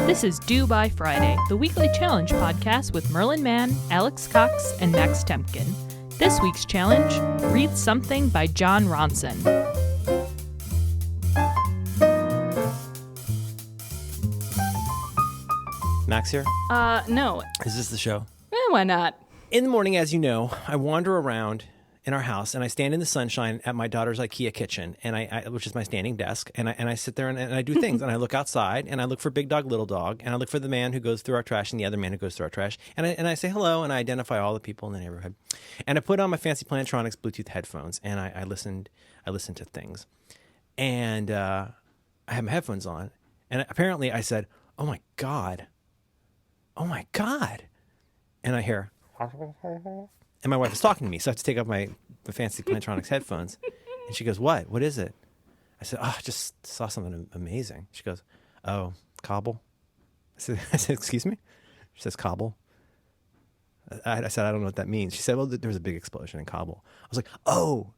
This is Due by Friday, the weekly challenge podcast with Merlin Mann, Alex Cox, and Max Temkin. This week's challenge, Read Something by Ron Jonson. Max here? No. Is this the show? Why not? In the morning, as you know, I wander around in our house and I stand in the sunshine at my daughter's IKEA kitchen, and I which is my standing desk, and I sit there and I do things, and I look outside and I look for Big Dog, Little Dog, and I look for the man who goes through our trash and the other man who goes through our trash, and I say hello and I identify all the people in the neighborhood, and I put on my fancy Plantronics Bluetooth headphones and I listen to things, and I have my headphones on, and apparently I said, oh my God, and I hear. And my wife is talking to me, so I have to take off my fancy Plantronics headphones. And she goes, what? What is it? I said, I just saw something amazing. She goes, oh, cobble? I said, excuse me? She says, cobble? I said, I don't know what that means. She said, well, there was a big explosion in Kabul. I was like, oh,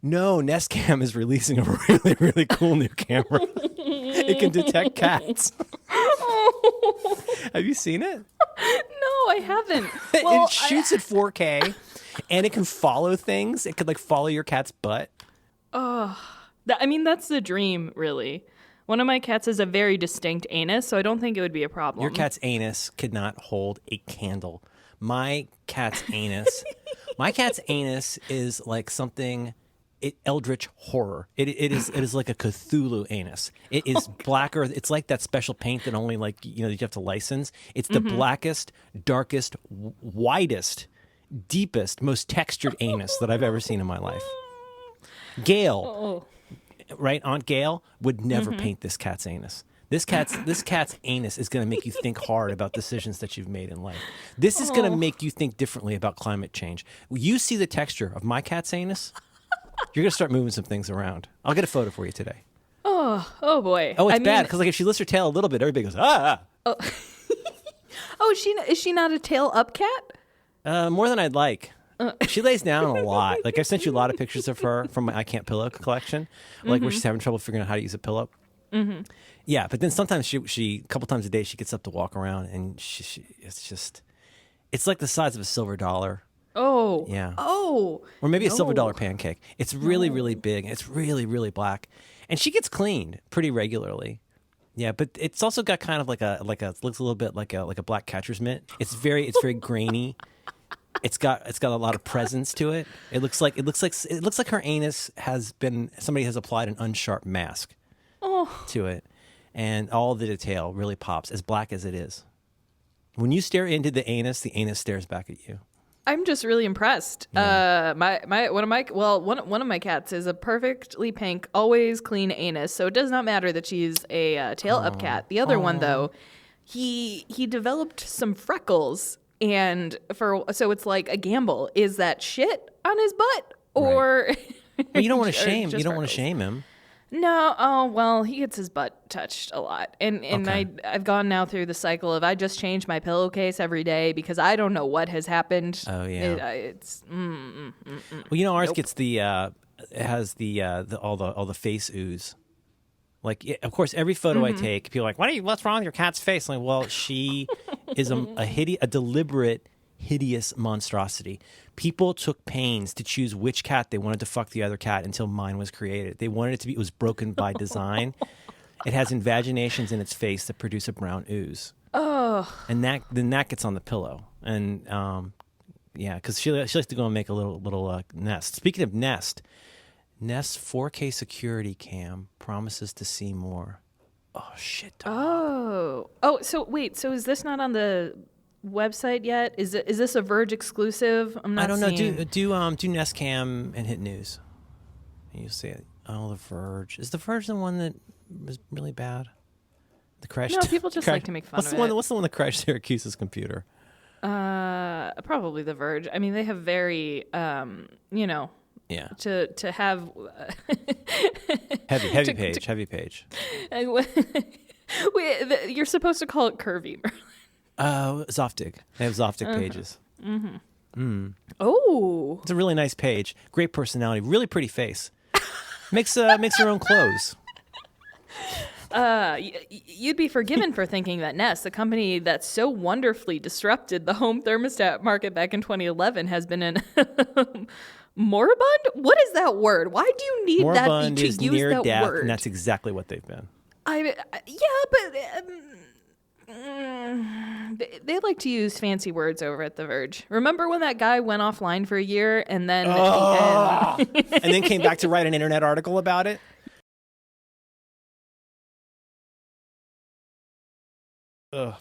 no, Nest Cam is releasing a really, really cool new camera. It can detect cats. Have you seen it? No, I haven't. Well, it shoots at 4K, and it can follow things. It could follow your cat's butt. That's the dream, really. One of my cats has a very distinct anus, so I don't think it would be a problem. Your cat's anus could not hold a candle. My cat's anus is like something. Eldritch horror. It is like a Cthulhu anus. It is blacker. It's like that special paint that only you have to license. It's the blackest, darkest, widest, deepest, most textured anus that I've ever seen in my life. Gail, right? Aunt Gail would never paint this cat's anus. This cat's anus is going to make you think hard about decisions that you've made in life. This is going to make you think differently about climate change. You see the texture of my cat's anus. You're going to start moving some things around. I'll get a photo for you today. Oh boy. Oh, it's bad, because if she lifts her tail a little bit, everybody goes, ah! Oh, is she not a tail up cat? More than I'd like. She lays down a lot. I've sent you a lot of pictures of her from my I Can't Pillow collection, where she's having trouble figuring out how to use a pillow. Mm-hmm. Yeah, but then sometimes she a couple times a day, she gets up to walk around, and it's like the size of a silver dollar. Oh. Yeah. Oh. Or maybe a silver dollar pancake. It's really, really big. It's really, really black. And she gets cleaned pretty regularly. Yeah, but it's also got kind of looks a little bit like a black catcher's mitt. It's very grainy. It's got a lot of presence to it. It looks like her anus somebody has applied an unsharp mask to it. And all the detail really pops, as black as it is. When you stare into the anus stares back at you. I'm just really impressed. Yeah. One of my cats is a perfectly pink, always clean anus, so it does not matter that she's a tail up cat. The other one, though, he developed some freckles, and so it's like a gamble. Is that shit on his butt, or? Right. Well, you don't want to shame. You don't want to shame him. No, well, he gets his butt touched a lot. And okay. I've gone now through the cycle of I just change my pillowcase every day because I don't know what has happened. Oh, yeah. Well, ours gets has all the face ooze. Of course, every photo I take, people are like, what's wrong with your cat's face? I'm like, well, she is a deliberate, hideous monstrosity. People took pains to choose which cat they wanted to fuck the other cat until mine was created. They wanted it was broken by design. It has invaginations in its face that produce a brown ooze. Oh. And that gets on the pillow. And because she likes to go and make a little nest. Speaking of Nest's 4K security cam promises to see more. Oh shit. Dog. So wait. So is this not on the website yet? Is this a Verge exclusive? I don't know. Do Nest Cam and hit news. And you'll see it. Oh, the Verge. Is the Verge the one that was really bad? The crash. No, people just like to make fun of it. What's the one that crashed Syracuse's computer? Probably the Verge. I mean, they have very Yeah. To have heavy page. You're supposed to call it curvy. Zoftig. They have Zoftig pages. Mm-hmm. Mm. Oh. It's a really nice page. Great personality. Really pretty face. Makes her own clothes. You'd be forgiven for thinking that Nest, the company that so wonderfully disrupted the home thermostat market back in 2011, has been in moribund. What is that word? Why do you need Moribund that to is use near that death, word? and that's exactly what they've been. They like to use fancy words over at The Verge. Remember when that guy went offline for a year and then and then came back to write an internet article about it?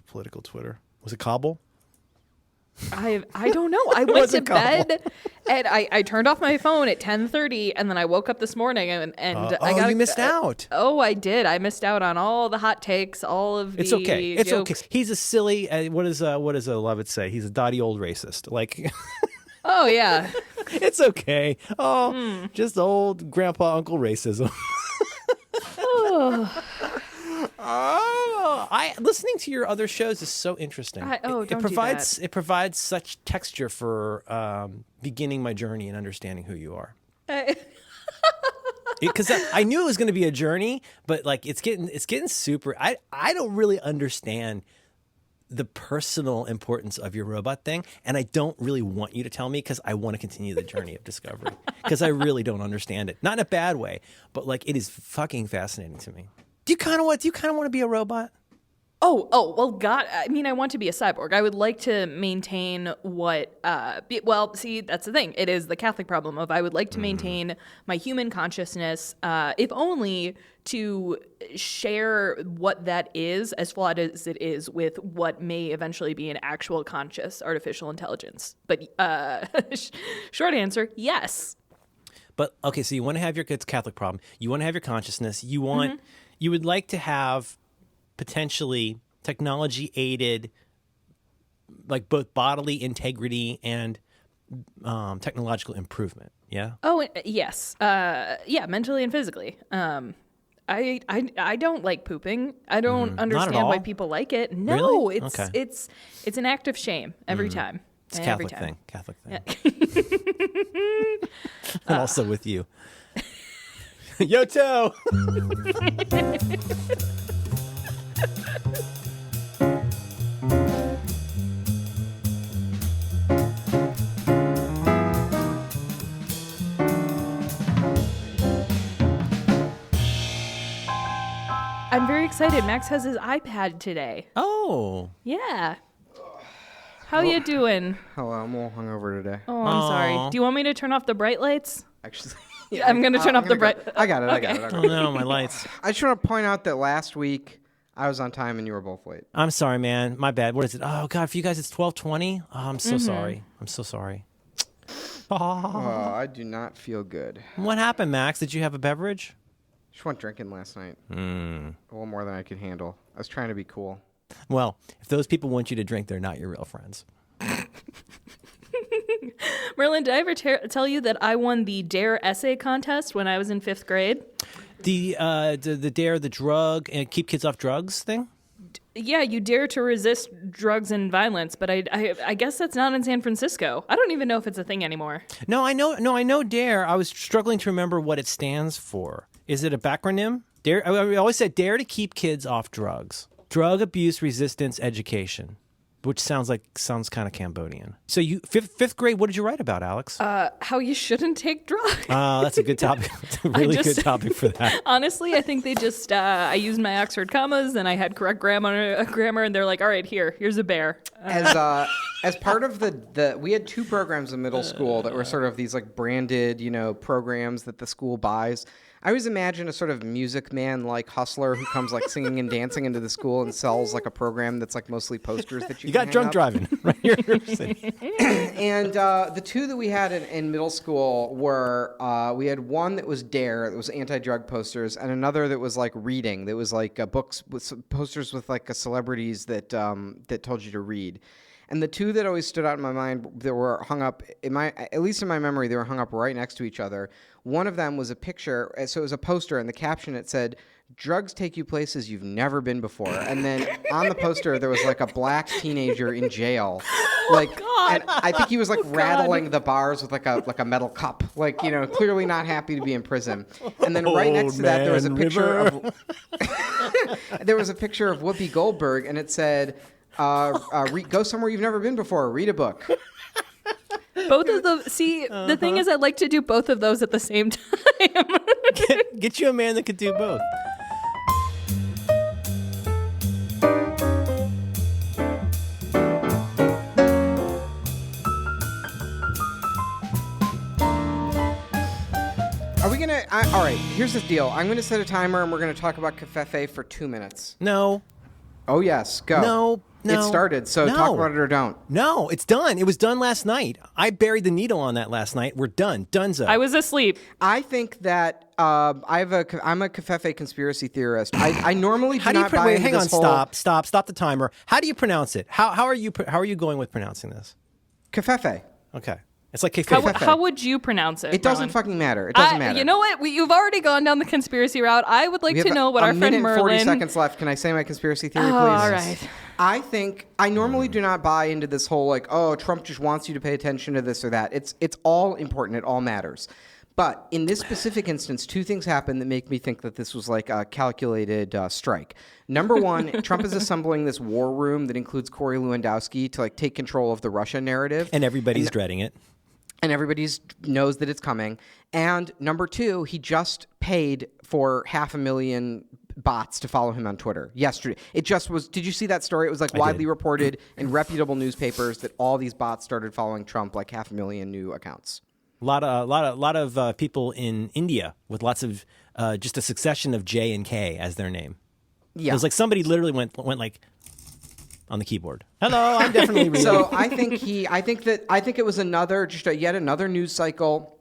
Political Twitter. Was it Kabul? I don't know. I went to bed and I turned off my phone at 10:30 and then I woke up this morning and I got you missed out. I did. I missed out on all the hot takes, all of the It's okay. It's jokes. okay. He's a silly. What does Lovett say? He's a dotty old racist. Like, Oh yeah. it's okay. Just old grandpa uncle racism. Listening to your other shows is so interesting. It provides such texture for beginning my journey and understanding who you are. Because I knew it was going to be a journey, but like it's getting super. I don't really understand the personal importance of your robot thing, and I don't really want you to tell me because I want to continue the journey of discovery because I really don't understand it. Not in a bad way, but like it is fucking fascinating to me. Do you kind of want to be a robot? Well, God, I mean, I want to be a cyborg. I would like to maintain see, that's the thing. It is the Catholic problem of I would like to maintain my human consciousness, if only to share what that is, as flawed as it is, with what may eventually be an actual conscious artificial intelligence. But short answer, yes. But, okay, so you want to have your kids' Catholic problem. You want to have your consciousness. You would like to have potentially technology-aided, like both bodily integrity and technological improvement. Yeah. Oh yes. Yeah, mentally and physically. I don't like pooping. I don't understand why people like it. No, Really? it's an act of shame every time. It's a Catholic thing. And also with you. Yoto! I'm very excited. Max has his iPad today. Oh. Yeah. How you doing? Hello, I'm a little hungover today. Oh, I'm sorry. Do you want me to turn off the bright lights? Actually, I'm going to turn off the bright... I got it. Oh, no, my lights. I just want to point out that last week I was on time and you were both late. I'm sorry, man. My bad. What is it? Oh, God, for you guys, it's 12:20. Oh, I'm so sorry. I'm so sorry. Oh, I do not feel good. What happened, Max? Did you have a beverage? Just went drinking last night. A little more than I could handle. I was trying to be cool. Well, if those people want you to drink, they're not your real friends. Merlin, did I ever tell you that I won the DARE essay contest when I was in 5th grade? The DARE, the drug and keep kids off drugs thing? Yeah, you dare to resist drugs and violence, but I guess that's not in San Francisco. I don't even know if it's a thing anymore. No, I know DARE. I was struggling to remember what it stands for. Is it a backronym? DARE. I always said DARE to keep kids off drugs. Drug abuse resistance education, which sounds kind of Cambodian. So you fifth grade. What did you write about, Alex? How you shouldn't take drugs. That's a good topic. It's a really good topic for that. Honestly, I think they just I used my Oxford commas and I had correct grammar, and they're like, all right, here's a bear. As part of we had 2 programs in middle school that were sort of these like branded, programs that the school buys. I always imagine a sort of Music Man like hustler who comes like singing and dancing into the school and sells like a program that's like mostly posters that you can got hang drunk up. driving right here. And the 2 that we had in middle school were we had one that was DARE, that was anti-drug posters, and another that was like reading, that was like books with posters with like celebrities that told you to read. And the 2 that always stood out in my mind that were hung up at least in my memory, they were hung up right next to each other. One of them was a picture. So it was a poster, and the caption, it said, "Drugs take you places you've never been before." And then on the poster, there was like a black teenager in jail. Like, and I think he was like rattling the bars with like a metal cup, like, you know, clearly not happy to be in prison. And then right next to that, there was a picture of Whoopi Goldberg, and it said, "Go somewhere you've never been before. Read a book." Both of those. See, the thing is, I like to do both of those at the same time. Get you a man that could do both. Are we going to... all right, here's the deal. I'm going to set a timer, and we're going to talk about Covfefe for 2 minutes. No. Oh, yes. Go. No. It started, so talk about it or don't. No, it's done. It was done last night. I buried the needle on that last night. We're done. Donezo. I was asleep. I think that I'm a Covfefe conspiracy theorist. I normally do not buy into this whole... Stop the timer. How do you pronounce it? How are you going with pronouncing this? Covfefe. Okay. It's like Covfefe. How would you pronounce it? It doesn't Ron? fucking matter. It doesn't matter. You know what? You've already gone down the conspiracy route. I would like to know what our friend Merlin... 40 seconds left. Can I say my conspiracy theory, please? All right. I normally do not buy into this whole like, oh, Trump just wants you to pay attention to this or that. It's all important. It all matters. But in this specific instance, two things happened that make me think that this was like a calculated strike. Number one, Trump is assembling this war room that includes Corey Lewandowski to like take control of the Russia narrative. And everybody's dreading it. And everybody knows that it's coming. And number two, he just paid for 500,000 bots to follow him on Twitter yesterday. It just was. Did you see that story? It was like widely reported in reputable newspapers that all these bots started following Trump, like 500,000 new accounts. A lot of people in India with lots of just a succession of J and K as their name. Yeah, it was like somebody literally went like on the keyboard. Hello, I'm definitely reading. So I think it was yet another news cycle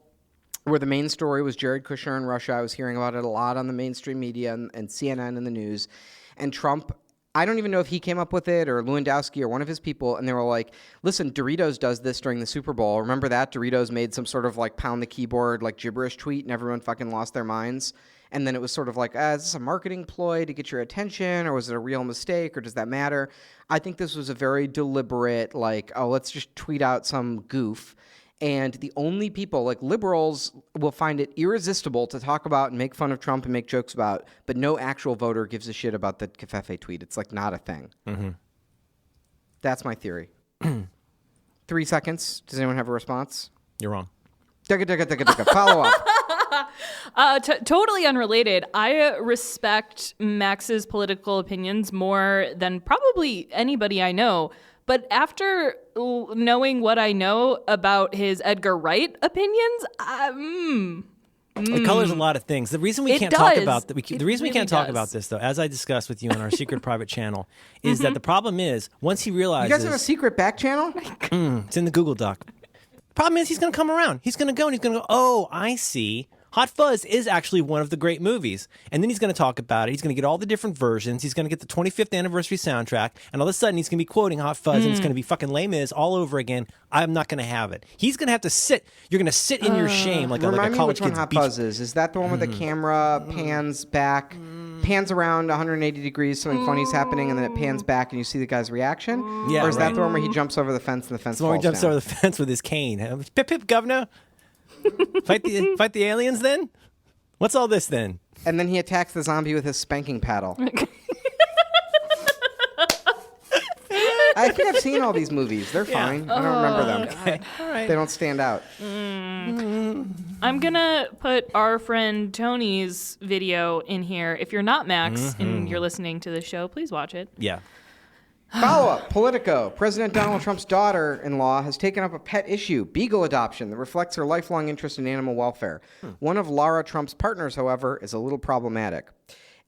where the main story was Jared Kushner in Russia. I was hearing about it a lot on the mainstream media and CNN and the news. And Trump, I don't even know if he came up with it or Lewandowski or one of his people. And they were like, listen, Doritos does this during the Super Bowl. Remember that? Doritos made some sort of like pound the keyboard, like gibberish tweet, and everyone fucking lost their minds. And then it was sort of like, is this a marketing ploy to get your attention, or was it a real mistake, or does that matter? I think this was a very deliberate, like, oh, let's just tweet out some goof. And the only people, like liberals, will find it irresistible to talk about and make fun of Trump and make jokes about, but no actual voter gives a shit about the Covfefe tweet. It's like not a thing. Mm-hmm. That's my theory. 3 seconds. Does anyone have a response? You're wrong. Follow up. Totally unrelated. I respect Max's political opinions more than probably anybody I know. But after knowing what I know about his Edgar Wright opinions, it colors a lot of things. The reason we can't talk about about this, though, as I discussed with you on our secret private channel, is that the problem is once he realizes, you guys have a secret back channel. It's in the Google Doc. Problem is, he's going to come around. He's going to go and he's going to go, oh, I see. Hot Fuzz is actually one of the great movies. And then he's going to talk about it. He's going to get all the different versions. He's going to get the 25th anniversary soundtrack. And all of a sudden, he's going to be quoting Hot Fuzz, and it's going to be fucking Les Mis all over again. I'm not going to have it. He's going to have to sit. You're going to sit in your shame like a college kid's Remind me which one Hot Fuzz is. Is that the one where the camera pans back, pans around 180 degrees, something funny's happening, and then it pans back and you see the guy's reaction? Yeah, or is that the one where he jumps over the fence and the fence falls down? He jumps over the fence with his cane. Pip, pip, governor. Fight the aliens then? What's all this then? And then he attacks the zombie with his spanking paddle. I think I've seen all these movies. They're fine. I don't remember them. Okay. All right. They don't stand out. I'm going to put our friend Tony's video in here. If you're not Max and you're listening to the show, please watch it. Yeah. Follow up, Politico. President Donald Trump's daughter-in-law has taken up a pet issue, beagle adoption, that reflects her lifelong interest in animal welfare. One of Lara Trump's partners, however, is a little problematic.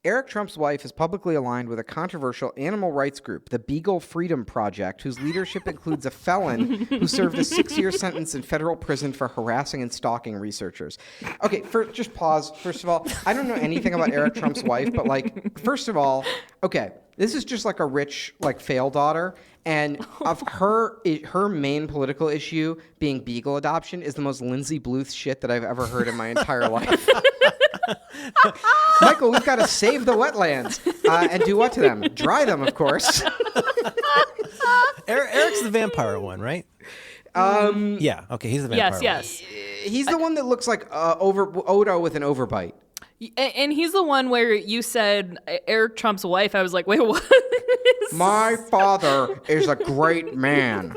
Eric Trump's wife is publicly aligned with a controversial animal rights group, the Beagle Freedom Project, whose leadership includes a felon who served a 6-year sentence in federal prison for harassing and stalking researchers. Okay, just pause. First of all, I don't know anything about Eric Trump's wife, but like, first of all, okay, this is just like a rich, like, fail daughter. And of her main political issue being beagle adoption is the most Lindsay Bluth shit that I've ever heard in my entire life. Michael, we've got to save the wetlands and do what to them? Dry them, of course. Eric's the vampire one, right? Yeah. Okay, he's the vampire. Yes. He's the one that looks like Odo with an overbite. And he's the one where you said Eric Trump's wife. I was like, wait, what? My father is a great man.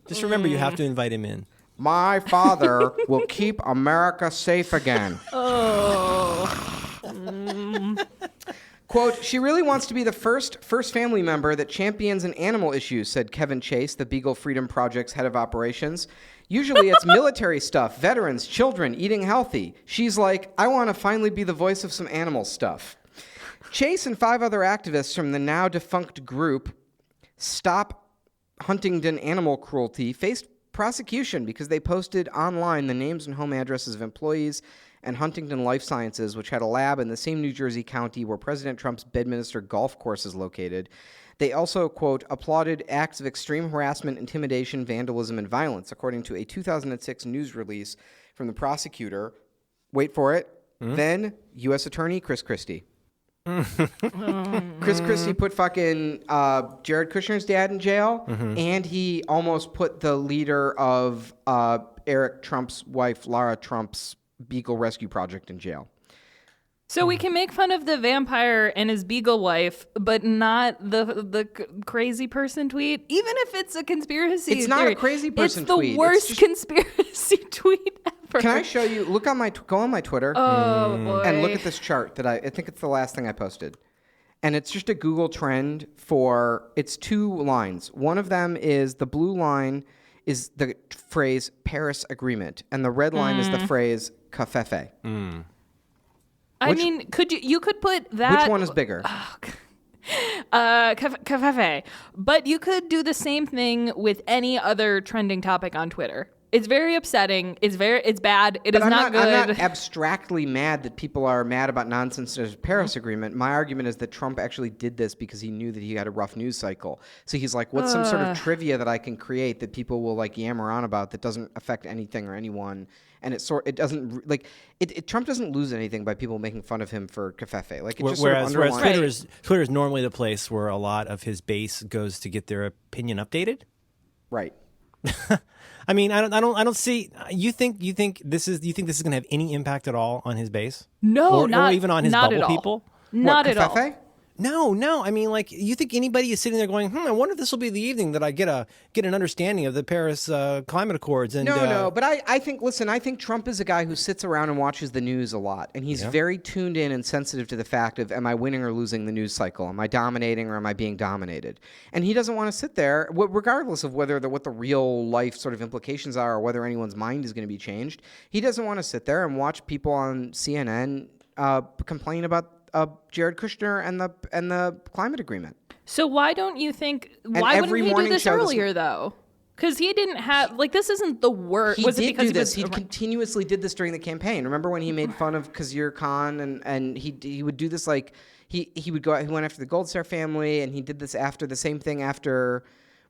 Just remember, you have to invite him in. My father will keep America safe again. Quote, she really wants to be the first family member that champions an animal issue, said Kevin Chase, the Beagle Freedom Project's head of operations. Usually it's military stuff, veterans, children, eating healthy. She's like, I want to finally be the voice of some animal stuff. Chase and 5 other activists from the now defunct group Stop Huntingdon Animal Cruelty faced prosecution because they posted online the names and home addresses of employees and Huntington Life Sciences, which had a lab in the same New Jersey county where President Trump's Bedminster golf course is located. They also, quote, applauded acts of extreme harassment, intimidation, vandalism, and violence, according to a 2006 news release from the prosecutor. Wait for it. Then U.S. Attorney Chris Christie. Chris Christie put fucking Jared Kushner's dad in jail, and he almost put the leader of Eric Trump's wife, Lara Trump's Beagle Rescue Project in jail. So we can make fun of the vampire and his beagle wife, but not the crazy person tweet, even if it's a conspiracy It's not theory. a crazy person it's tweet. The worst conspiracy tweet ever. Can I show you? Go on my Twitter boy. and look at this chart that I think it's the last thing I posted. And it's just a Google trend it's 2 lines. One of them is the blue line is the phrase Paris Agreement, and the red line is the phrase covfefe. I mean, you could put that. Which one is bigger? Covfefe. But you could do the same thing with any other trending topic on Twitter. It's very upsetting. It's bad. It is not good. I'm not abstractly mad that people are mad about nonsense as Paris Agreement. My argument is that Trump actually did this because he knew that he had a rough news cycle. So he's like, what's some sort of trivia that I can create that people will like yammer on about that doesn't affect anything or anyone? And Trump doesn't lose anything by people making fun of him for covfefe. Like, it just whereas Twitter is normally the place where a lot of his base goes to get their opinion updated. Right. I mean, I don't see. You think this is going to have any impact at all on his base? No, or even on his bubble people. Not at all. No. I mean, like, you think anybody is sitting there going, I wonder if this will be the evening that I get an understanding of the Paris Climate Accords. And No. But I think Trump is a guy who sits around and watches the news a lot, and he's very tuned in and sensitive to the fact of, am I winning or losing the news cycle? Am I dominating or am I being dominated? And he doesn't want to sit there, regardless of what the real life sort of implications are or whether anyone's mind is going to be changed. He doesn't want to sit there and watch people on CNN complain about Jared Kushner and the climate agreement. So why don't you think? Why wouldn't he do this earlier though? Because he didn't have this isn't the worst. He did do this. He continuously did this during the campaign. Remember when he made fun of Khizr Khan and he would do this like he would go out. He went after the Gold Star family and he did this after the same thing after.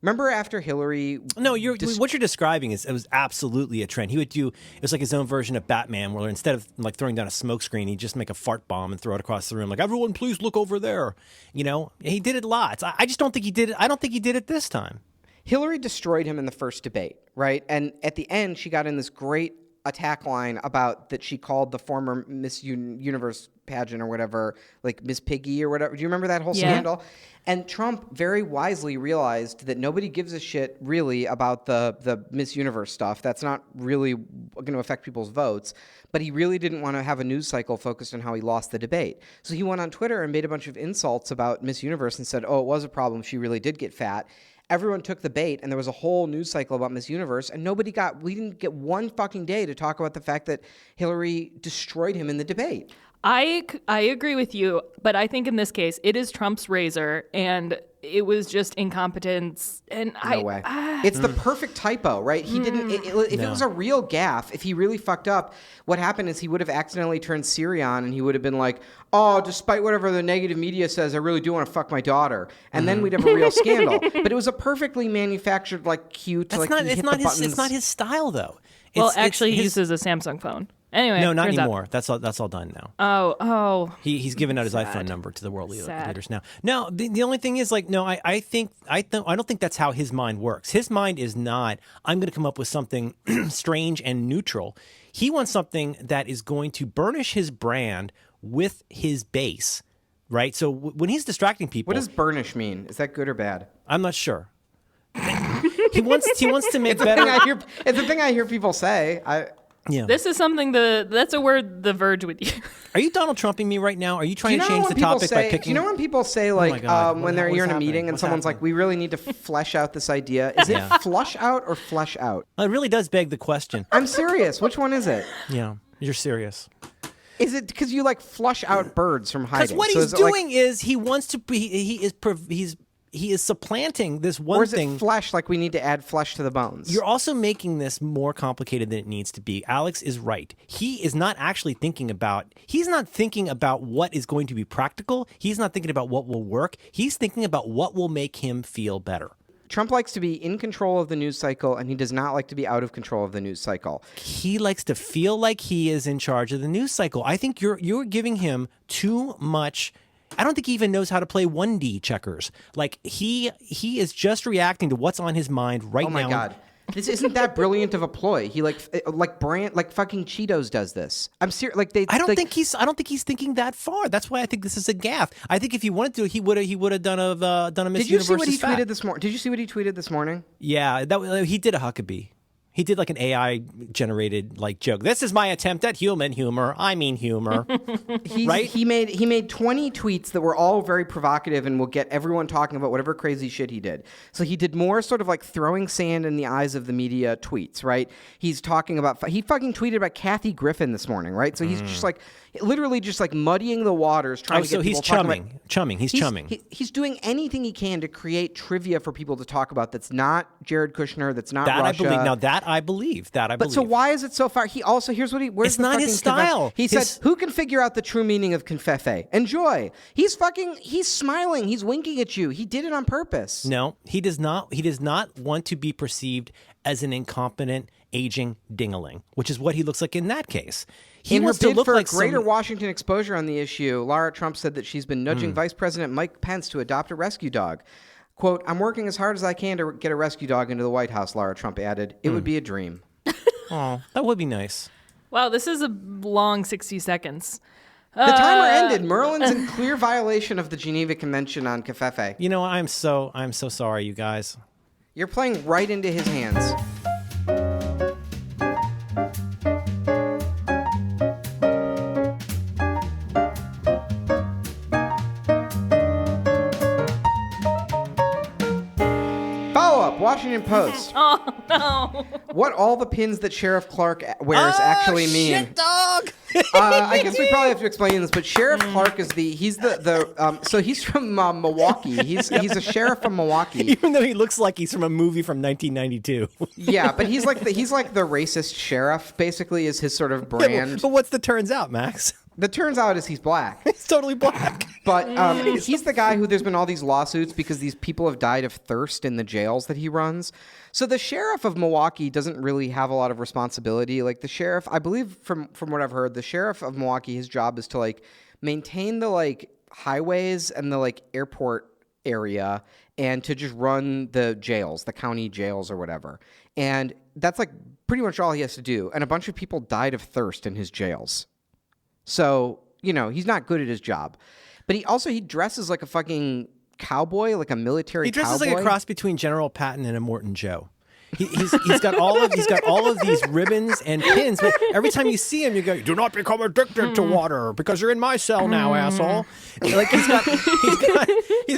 Remember after Hillary? No, what you're describing it was absolutely a trend. He would do it was like his own version of Batman, where instead of like throwing down a smoke screen, he'd just make a fart bomb and throw it across the room, like everyone, please look over there. You know, he did it lots. I just don't think he did it. I don't think he did it this time. Hillary destroyed him in the first debate, right? And at the end, she got in this great attack line about that she called the former Miss Universe pageant or whatever, like Miss Piggy or whatever. Do you remember that whole scandal? And Trump very wisely realized that nobody gives a shit really about the Miss Universe stuff. That's not really going to affect people's votes. But he really didn't want to have a news cycle focused on how he lost the debate. So he went on Twitter and made a bunch of insults about Miss Universe and said, oh, it was a problem. She really did get fat. Everyone took the bait, and there was a whole news cycle about Miss Universe, and we didn't get one fucking day to talk about the fact that Hillary destroyed him in the debate. I agree with you, but I think in this case it is Trump's razor, and it was just incompetence. And No way. It's the perfect typo, right? He didn't. If it was a real gaffe, if he really fucked up, what happened is he would have accidentally turned Siri on, and he would have been like, "Oh, despite whatever the negative media says, I really do want to fuck my daughter," and then we'd have a real scandal. But it was a perfectly manufactured like cue to That's like not. he It's hit not the his. buttons. It's not his style though. well, It's actually, he his, uses a Samsung phone. Anyway, no, not turns out- anymore. That's all done now. Oh. He's given out his Sad. iPhone number to the world Sad. leaders now. No, the only thing is like, no, I don't think that's how his mind works. His mind is not, I'm going to come up with something strange and neutral. He wants something that is going to burnish his brand with his base, right? So when he's distracting people, What does burnish mean? Is that good or bad? I'm not sure. he wants to make It's the thing I hear people say. Yeah. This is something that's a word The Verge would use. Are you Donald Trumping me right now? Are you Do trying you know to change when the people topic say? by picking? Do you know when people say like God. when you're in a happening? meeting and What's someone's like, happening? "We really need to flesh out this idea." Is it flush out or flesh out? It really does beg the question. I'm serious. Which one is it? Yeah, you're serious. Is it because you like flush out birds from hiding? Because what So he's is it like- doing is he wants to be. He is supplanting this one or is thing. it flesh? Like we need to add flesh to the bones. You're also making this more complicated than it needs to be. Alex is right. He is not actually thinking about. He's not thinking about what is going to be practical. He's not thinking about what will work. He's thinking about what will make him feel better. Trump likes to be in control of the news cycle, and he does not like to be out of control of the news cycle. He likes to feel like he is in charge of the news cycle. I think you're giving him too much. I don't think he even knows how to play 1D checkers. Like he is just reacting to what's on his mind right now. Oh my God. This isn't that brilliant of a ploy. He like fucking Cheetos does this. I'm serious. Like they. I don't think he's thinking that far. That's why I think this is a gaffe. I think if he wanted to, he would have done a Miss Did you see what he Universe fat. tweeted this morning? Did you see what he tweeted this morning? Yeah, he did a Huckabee. He did like an AI generated like joke. This is my attempt at human humor. I mean humor. Right? He made 20 tweets that were all very provocative and will get everyone talking about whatever crazy shit he did. So he did more sort of like throwing sand in the eyes of the media tweets, right? He's talking about he fucking tweeted about Kathy Griffin this morning, right? So he's just like literally just like muddying the waters, trying to get so people he's talking chumming. about, Chumming. He's chumming. He's doing anything he can to create trivia for people to talk about. That's not Jared Kushner. That's not That Russia. I believe. Now that I believe. But so why is it so far? He also here's what he. Where's It's the not his fucking style. He said, "Who can figure out the true meaning of confefe? Enjoy." He's smiling. He's winking at you. He did it on purpose. No, he does not. He does not want to be perceived as an incompetent, aging dingaling, which is what he looks like in that case. He In her wants to bid look for like greater some, Washington exposure on the issue, Lara Trump said that she's been nudging Vice President Mike Pence to adopt a rescue dog. Quote, "I'm working as hard as I can to get a rescue dog into the White House," Lara Trump added. "It would be a dream." Oh, that would be nice. Wow, this is a long 60 seconds. The timer ended. Merlin's in clear violation of the Geneva Convention on Covfefe. You know, I'm so sorry, you guys. You're playing right into his hands. Follow-up, Washington Post. Oh, no. What all the pins that Sheriff Clark wears actually mean. Shit, dog. I guess we probably have to explain this, but Sheriff Clark is he's so he's from Milwaukee. He's a sheriff from Milwaukee. Even though he looks like he's from a movie from 1992. Yeah, but he's like the racist sheriff. Basically, is his sort of brand. But what's the turns out, Max? The turns out is he's black. He's totally black. But he's the guy who there's been all these lawsuits because these people have died of thirst in the jails that he runs. So the sheriff of Milwaukee doesn't really have a lot of responsibility. Like the sheriff, I believe from what I've heard, the sheriff of Milwaukee, his job is to like maintain the like highways and the like airport area and to just run the jails, the county jails or whatever. And that's like pretty much all he has to do. And a bunch of people died of thirst in his jails. So, you know, he's not good at his job. But he dresses like a fucking cowboy, like a military cowboy. He dresses like a cross between General Patton and a Morton Joe. He's got all of these ribbons and pins, but every time you see him, you go, "Do not become addicted to water because you're in my cell now, asshole." Like he's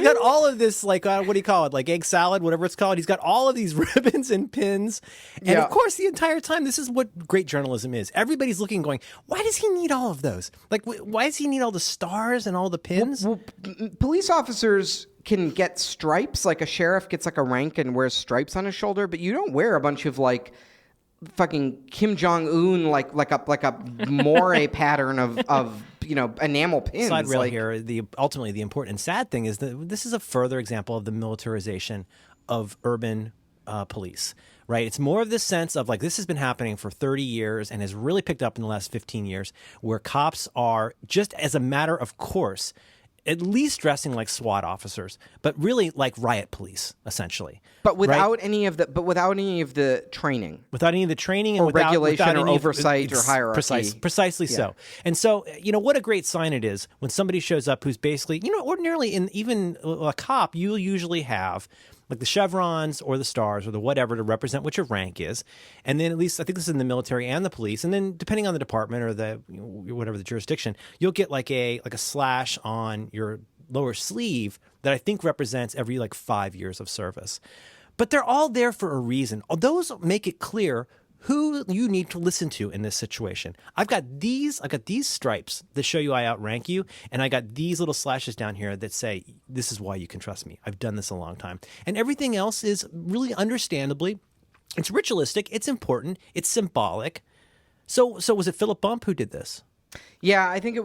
got all of this, like what do you call it, like egg salad, whatever it's called. He's got all of these ribbons and pins, and of course, the entire time, this is what great journalism is. Everybody's looking, going, "Why does he need all of those? Like, why does he need all the stars and all the pins?" Well, police officers can get stripes, like a sheriff gets like a rank and wears stripes on his shoulder, but you don't wear a bunch of like fucking Kim Jong-un like a moire pattern of enamel pins. Side rail here. Ultimately the important and sad thing is that this is a further example of the militarization of urban police. Right? It's more of this sense of like this has been happening for 30 years and has really picked up in the last 15 years, where cops are just as a matter of course at least dressing like SWAT officers, but really like riot police, essentially. But without any of the training. Without any of the training or and regulation or oversight or hierarchy. Precisely so. And so, what a great sign it is when somebody shows up who's basically, ordinarily in even a cop, you'll usually have like the chevrons or the stars or the whatever to represent what your rank is. And then at least I think this is in the military and the police. And then depending on the department or the whatever the jurisdiction, you'll get like a slash on your lower sleeve that I think represents every like 5 years of service. But they're all there for a reason. Those make it clear who you need to listen to in this situation. I've got these stripes that show you I outrank you, and I got these little slashes down here that say, this is why you can trust me. I've done this a long time. And everything else is really understandably, it's ritualistic, it's important, it's symbolic. So was it Philip Bump who did this? Yeah, I think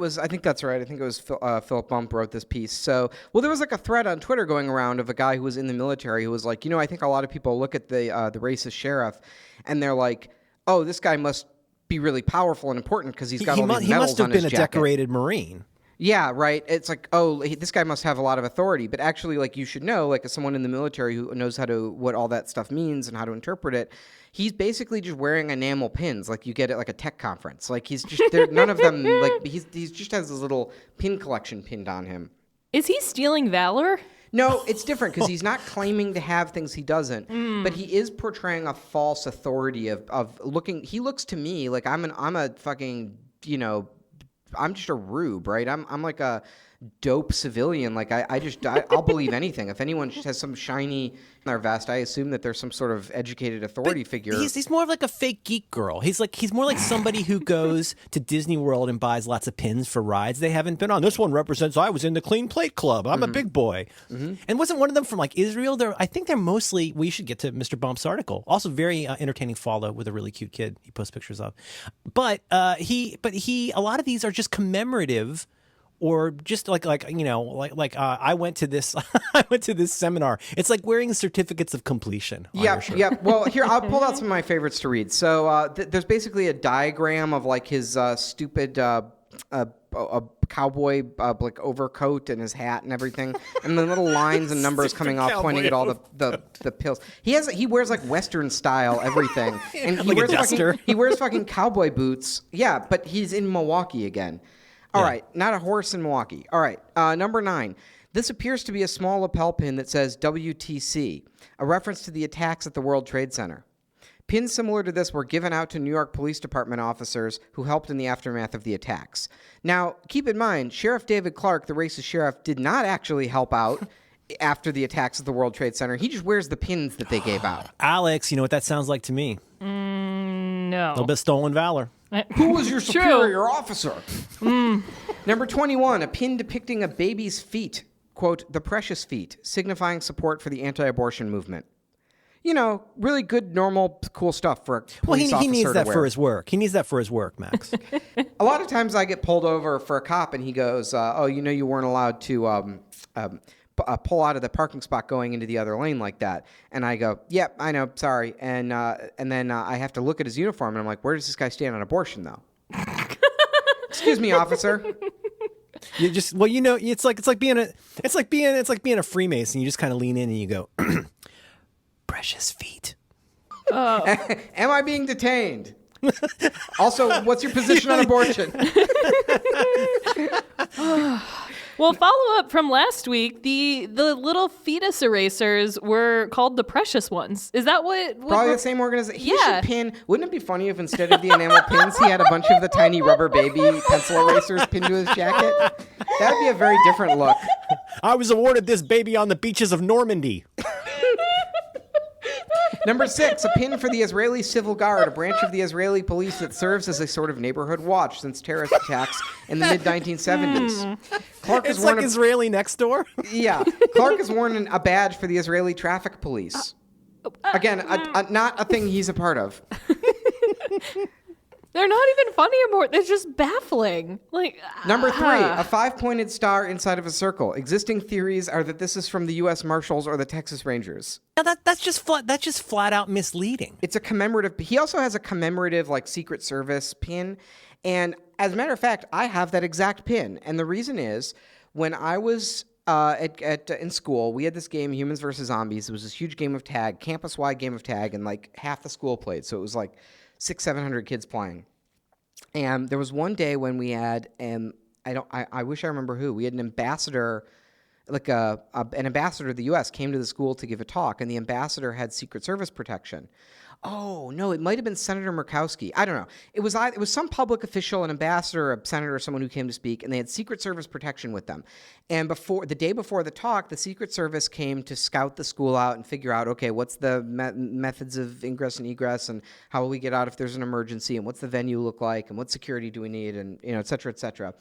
that's right. I think it was Philip Bump wrote this piece. So, well, there was like a thread on Twitter going around of a guy who was in the military who was like, I think a lot of people look at the racist sheriff and they're like, oh, this guy must be really powerful and important because he's got all these medals on his jacket. He must have been a decorated Marine. Yeah, right. It's like, oh, this guy must have a lot of authority. But actually, like, you should know, like, as someone in the military who knows what all that stuff means and how to interpret it, he's basically just wearing enamel pins like you get at like a tech conference. Like, he's just there. None of them, like, he just has this little pin collection pinned on him. Is he stealing valor? No, it's different because he's not claiming to have things he doesn't, but he is portraying a false authority of looking. He looks to me like I'm a fucking, I'm just a rube, right? I'm like a dope civilian. Like I'll believe anything. If anyone just has some shiny in their vest, I assume that there's some sort of educated authority figure. He's more of like a fake geek girl. He's more like somebody who goes to Disney World and buys lots of pins for rides they haven't been on. This one represents I was in the Clean Plate Club. I'm a big boy. Mm-hmm. And wasn't one of them from like Israel? I think they're mostly. We should get to Mr. Bump's article. Also very entertaining follow with a really cute kid he posts pictures of. But a lot of these are just commemorative. Or just I went to this seminar. It's like wearing certificates of completion. Yeah. Well, here I'll pull out some of my favorites to read. So there's basically a diagram of like his stupid cowboy like overcoat and his hat and everything, and the little lines and numbers coming off pointing at all the pills. He wears like Western style everything, and he wears fucking cowboy boots. Yeah, but he's in Milwaukee again. All right, not a horse in Milwaukee. All right, number 9. This appears to be a small lapel pin that says WTC, a reference to the attacks at the World Trade Center. Pins similar to this were given out to New York Police Department officers who helped in the aftermath of the attacks. Now, keep in mind, Sheriff David Clark, the racist sheriff, did not actually help out after the attacks at the World Trade Center. He just wears the pins that they gave out. Alex, you know what that sounds like to me? No. A little bit of stolen valor. Who was your superior officer? Number 21, a pin depicting a baby's feet, quote, the precious feet, signifying support for the anti-abortion movement. Really good, normal, cool stuff for a police officer he needs that to wear. for his work. He needs that for his work, Max. A lot of times I get pulled over for a cop and he goes, you weren't allowed to pull out of the parking spot going into the other lane like that. And I go, yep, I know, sorry. And then I have to look at his uniform and I'm like, where does this guy stand on abortion though? Excuse me, officer. You just it's like being a Freemason. You just kind of lean in and you go, precious feet. Am I being detained? Also, what's your position on abortion? Well, follow up from last week, the little fetus erasers were called the precious ones. Is that what Probably the same organization. He Yeah. should pin. Wouldn't it be funny if instead of the enamel pins, he had a bunch of the tiny rubber baby pencil erasers pinned to his jacket? That'd be a very different look. I was awarded this baby on the beaches of Normandy. Number 6, a pin for the Israeli Civil Guard, a branch of the Israeli police that serves as a sort of neighborhood watch since terrorist attacks in the mid-1970s. Clark has It's worn like Israeli next door. Yeah, Clark has worn a badge for the Israeli traffic police. Again, not a thing he's a part of. They're not even funny anymore. They're just baffling. Like Number 3, a 5-pointed star inside of a circle. Existing theories are that this is from the U.S. Marshals or the Texas Rangers. Now that's just flat out misleading. It's a commemorative. He also has a commemorative, like, Secret Service pin. And as a matter of fact, I have that exact pin. And the reason is, when I was in school, we had this game, Humans versus Zombies. It was this huge game of tag, campus-wide game of tag, and like half the school played. So it was like 600-700 kids playing. And there was one day when we had, I wish I remember who. We had an ambassador, like an ambassador of the U.S. came to the school to give a talk, and the ambassador had Secret Service protection. Oh, no, it might have been Senator Murkowski. I don't know. It was some public official, an ambassador, a senator, someone who came to speak, and they had Secret Service protection with them. And the day before the talk, the Secret Service came to scout the school out and figure out, okay, what's the methods of ingress and egress, and how will we get out if there's an emergency, and what's the venue look like, and what security do we need, and, et cetera, et cetera.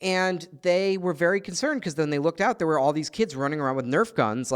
And they were very concerned because then they looked out, there were all these kids running around with Nerf guns,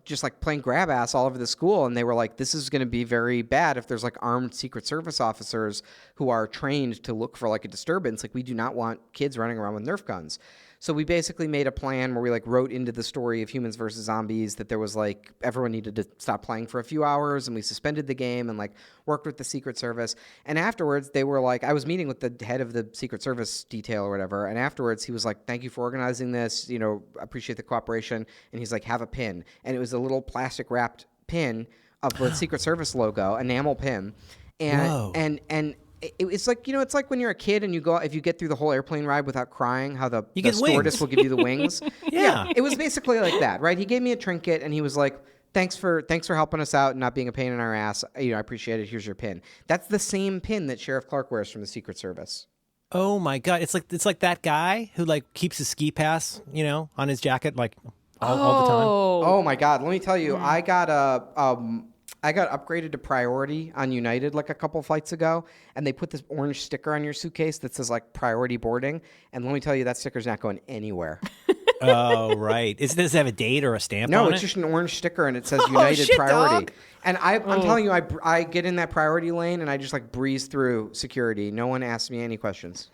just playing grab ass all over the school. And they were like, this is going to be very bad if there's like armed Secret Service officers who are trained to look for like a disturbance. Like, we do not want kids running around with Nerf guns. So we basically made a plan where we like wrote into the story of Humans versus Zombies that there was like everyone needed to stop playing for a few hours, and we suspended the game and like worked with the Secret Service. And afterwards they were like, I was meeting with the head of the Secret Service detail or whatever, and afterwards he was like, thank you for organizing this, appreciate the cooperation. And he's like, have a pin. And it was a little plastic wrapped pin of the Secret Service logo, enamel pin. And it's like, it's like when you're a kid and if you get through the whole airplane ride without crying, how the stewardess will give you the wings. Yeah. It was basically like that, right? He gave me a trinket and he was like, thanks for helping us out and not being a pain in our ass. I appreciate it. Here's your pin. That's the same pin that Sheriff Clark wears from the Secret Service. Oh my God. It's like that guy who like keeps his ski pass, on his jacket, like all the time. Oh my God. Let me tell you, I got upgraded to priority on United like a couple flights ago, and they put this orange sticker on your suitcase that says like priority boarding. And let me tell you, that sticker's not going anywhere. Oh, right. Does it have a date or a stamp No, on it's it? just an orange sticker, and it says United shit, priority. dog. And I'm telling you, I get in that priority lane, and I just like breeze through security. No one asks me any questions.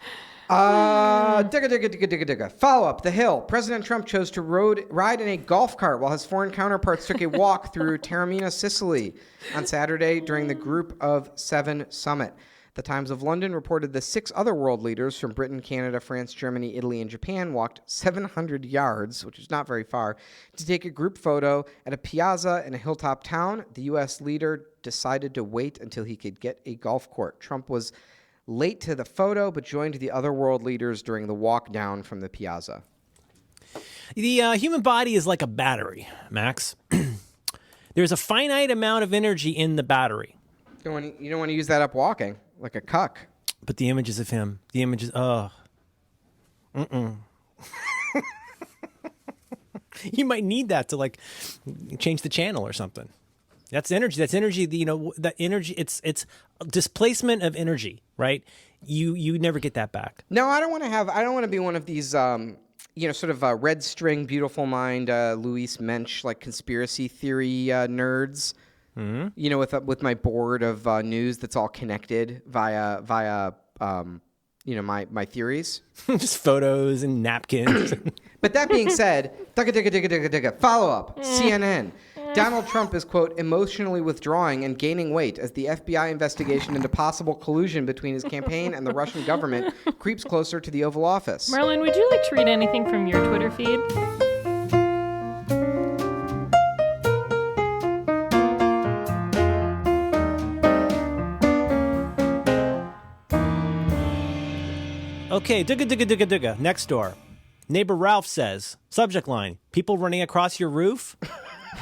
Digga. Follow up. The Hill. President Trump chose to ride in a golf cart while his foreign counterparts took a walk through Taormina, Sicily on Saturday during the Group of 7 summit. The Times of London reported the 6 other world leaders from Britain, Canada, France, Germany, Italy, and Japan walked 700 yards, which is not very far, to take a group photo at a piazza in a hilltop town. The U.S. leader decided to wait until he could get a golf court. Trump was late to the photo, but joined the other world leaders during the walk down from the piazza. The human body is like a battery, Max. There's a finite amount of energy in the battery. You don't want to use that up walking, like a cuck. But the images of him, You might need that to like change the channel or something. That's energy. That's energy. That energy. It's displacement of energy, right? You never get that back. No, I don't want to be one of these, sort of red string, beautiful mind, Luis Mensch, like conspiracy theory nerds. Mm-hmm. With my board of news that's all connected via my theories. Just photos and napkins. But that being said, follow up. CNN. Donald Trump is, quote, emotionally withdrawing and gaining weight as the FBI investigation into possible collusion between his campaign and the Russian government creeps closer to the Oval Office. Marlon, would you like to read anything from your Twitter feed? Okay, digga. Next door. Neighbor Ralph says, subject line, people running across your roof?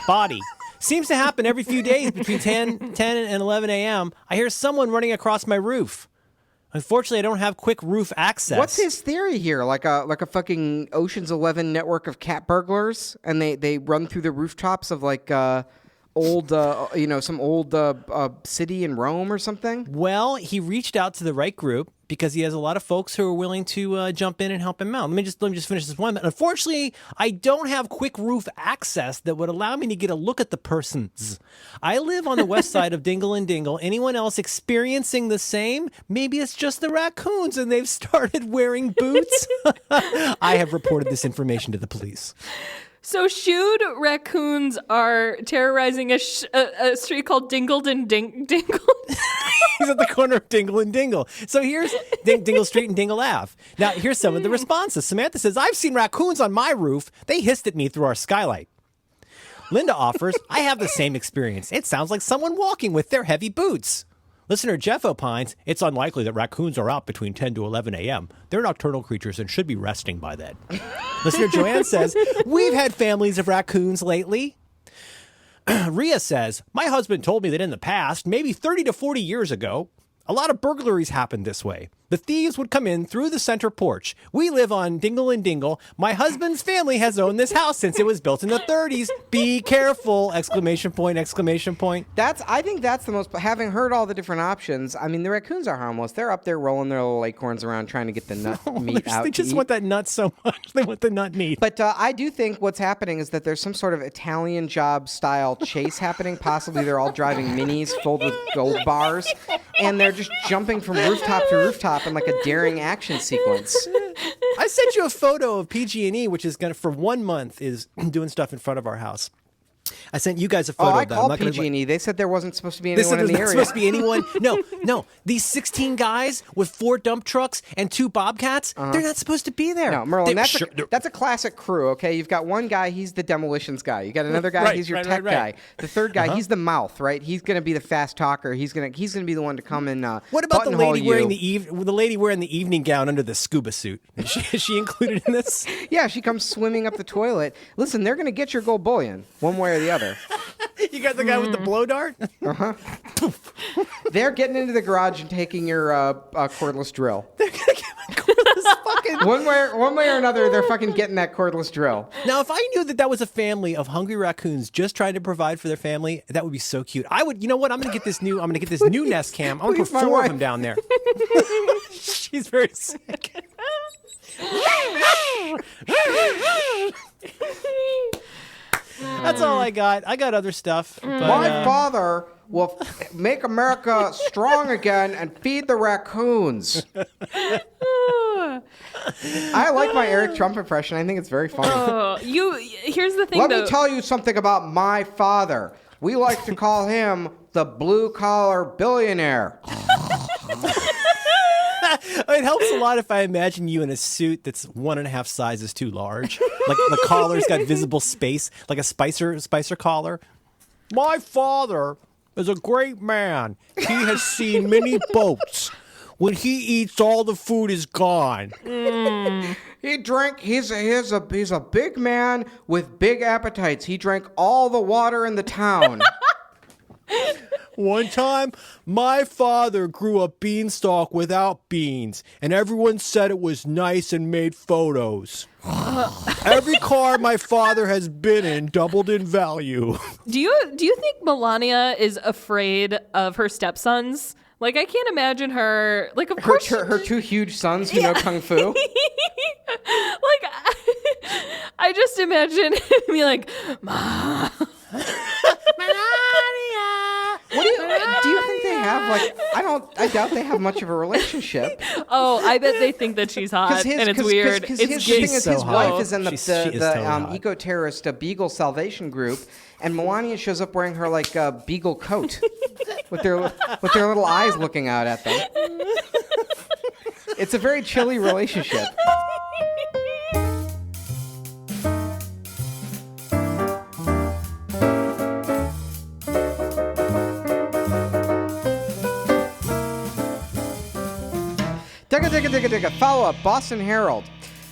Body. Seems to happen every few days between 10 and 11 a.m. I hear someone running across my roof. Unfortunately, I don't have quick roof access. What's his theory here? Like a fucking Ocean's 11 network of cat burglars, and they run through the rooftops of like some old city in Rome or something? Well, he reached out to the right group because he has a lot of folks who are willing to jump in and help him out. Let me just finish this one. Unfortunately, I don't have quick roof access that would allow me to get a look at the persons. I live on the west side of Dingle and Dingle. Anyone else experiencing the same? Maybe it's just the raccoons and they've started wearing boots. I have reported this information to the police. So shoot raccoons are terrorizing a street called Dingle. He's at the corner of Dingle and Dingle. So here's Dingle Street and Dingle Ave. Now, here's some of the responses. Samantha says, I've seen raccoons on my roof. They hissed at me through our skylight. Linda offers, I have the same experience. It sounds like someone walking with their heavy boots. Listener Jeff opines, it's unlikely that raccoons are out between 10 to 11 a.m. They're nocturnal creatures and should be resting by then. Listener Joanne says, we've had families of raccoons lately. Rhea says, my husband told me that in the past, maybe 30 to 40 years ago, a lot of burglaries happened this way. The thieves would come in through the center porch. We live on Dingle and Dingle. My husband's family has owned this house since it was built in the 30s. Be careful! Exclamation point, exclamation point. I think that's the most, having heard all the different options, I mean, the raccoons are harmless. They're up there rolling their little acorns around trying to get the nut meat out. They just want that nut so much. They want the nut meat. But I do think what's happening is that there's some sort of Italian job style chase happening. Possibly they're all driving minis filled with gold bars, and they're just jumping from rooftop to rooftop in like a daring action sequence. I sent you a photo of PG&E, which is for 1 month is doing stuff in front of our house. I sent you guys a photo of that. I called PG&E. They said there wasn't supposed to be anyone in the area. Supposed to be anyone. No. These 16 guys with 4 dump trucks and 2 bobcats, they're not supposed to be there. No, Merlin, that's a classic crew, okay? You've got one guy, he's the demolitions guy. You got another guy, he's your tech guy. The third guy, he's the mouth, right? He's going to be the fast talker. He's going to be the one to come and what about the lady wearing the evening gown under the scuba suit? Is she included in this? Yeah, she comes swimming up the toilet. Listen, they're going to get your gold bullion one way or the other. You got the guy with the blow dart? They're getting into the garage and taking your cordless drill. They're going to get cordless fucking... One way or another, they're fucking getting that cordless drill. Now, if I knew that was a family of hungry raccoons just trying to provide for their family, that would be so cute. I would, you know what? I'm going to get this new Nest Cam. I'm going to put 4 of them down there. She's very sick. That's all I got. I got other stuff. But, my father will make America strong again and feed the raccoons. I like my Eric Trump impression. I think it's very funny. Here's the thing, Let me tell you something about my father. We like to call him the blue-collar billionaire. It helps a lot if I imagine you in a suit that's 1.5 sizes too large. Like the collar's got visible space, like a Spicer collar. My father is a great man. He has seen many boats. When he eats, all the food is gone. He's a big man with big appetites. He drank all the water in the town. One time, my father grew a beanstalk without beans, and everyone said it was nice and made photos. Every car my father has been in doubled in value. Do you think Melania is afraid of her stepsons? Like, I can't imagine her. Like, of course, her 2 huge sons who know kung fu. Like, I just imagine me like, Ma. Do you think they have, like, I doubt they have much of a relationship. Oh, I bet they think that she's hot, and it's weird. Because his wife is in the eco-terrorist Beagle Salvation Group, and Melania shows up wearing her, like, Beagle coat with their little eyes looking out at them. It's a very chilly relationship. Digga. Follow up. Boston Herald.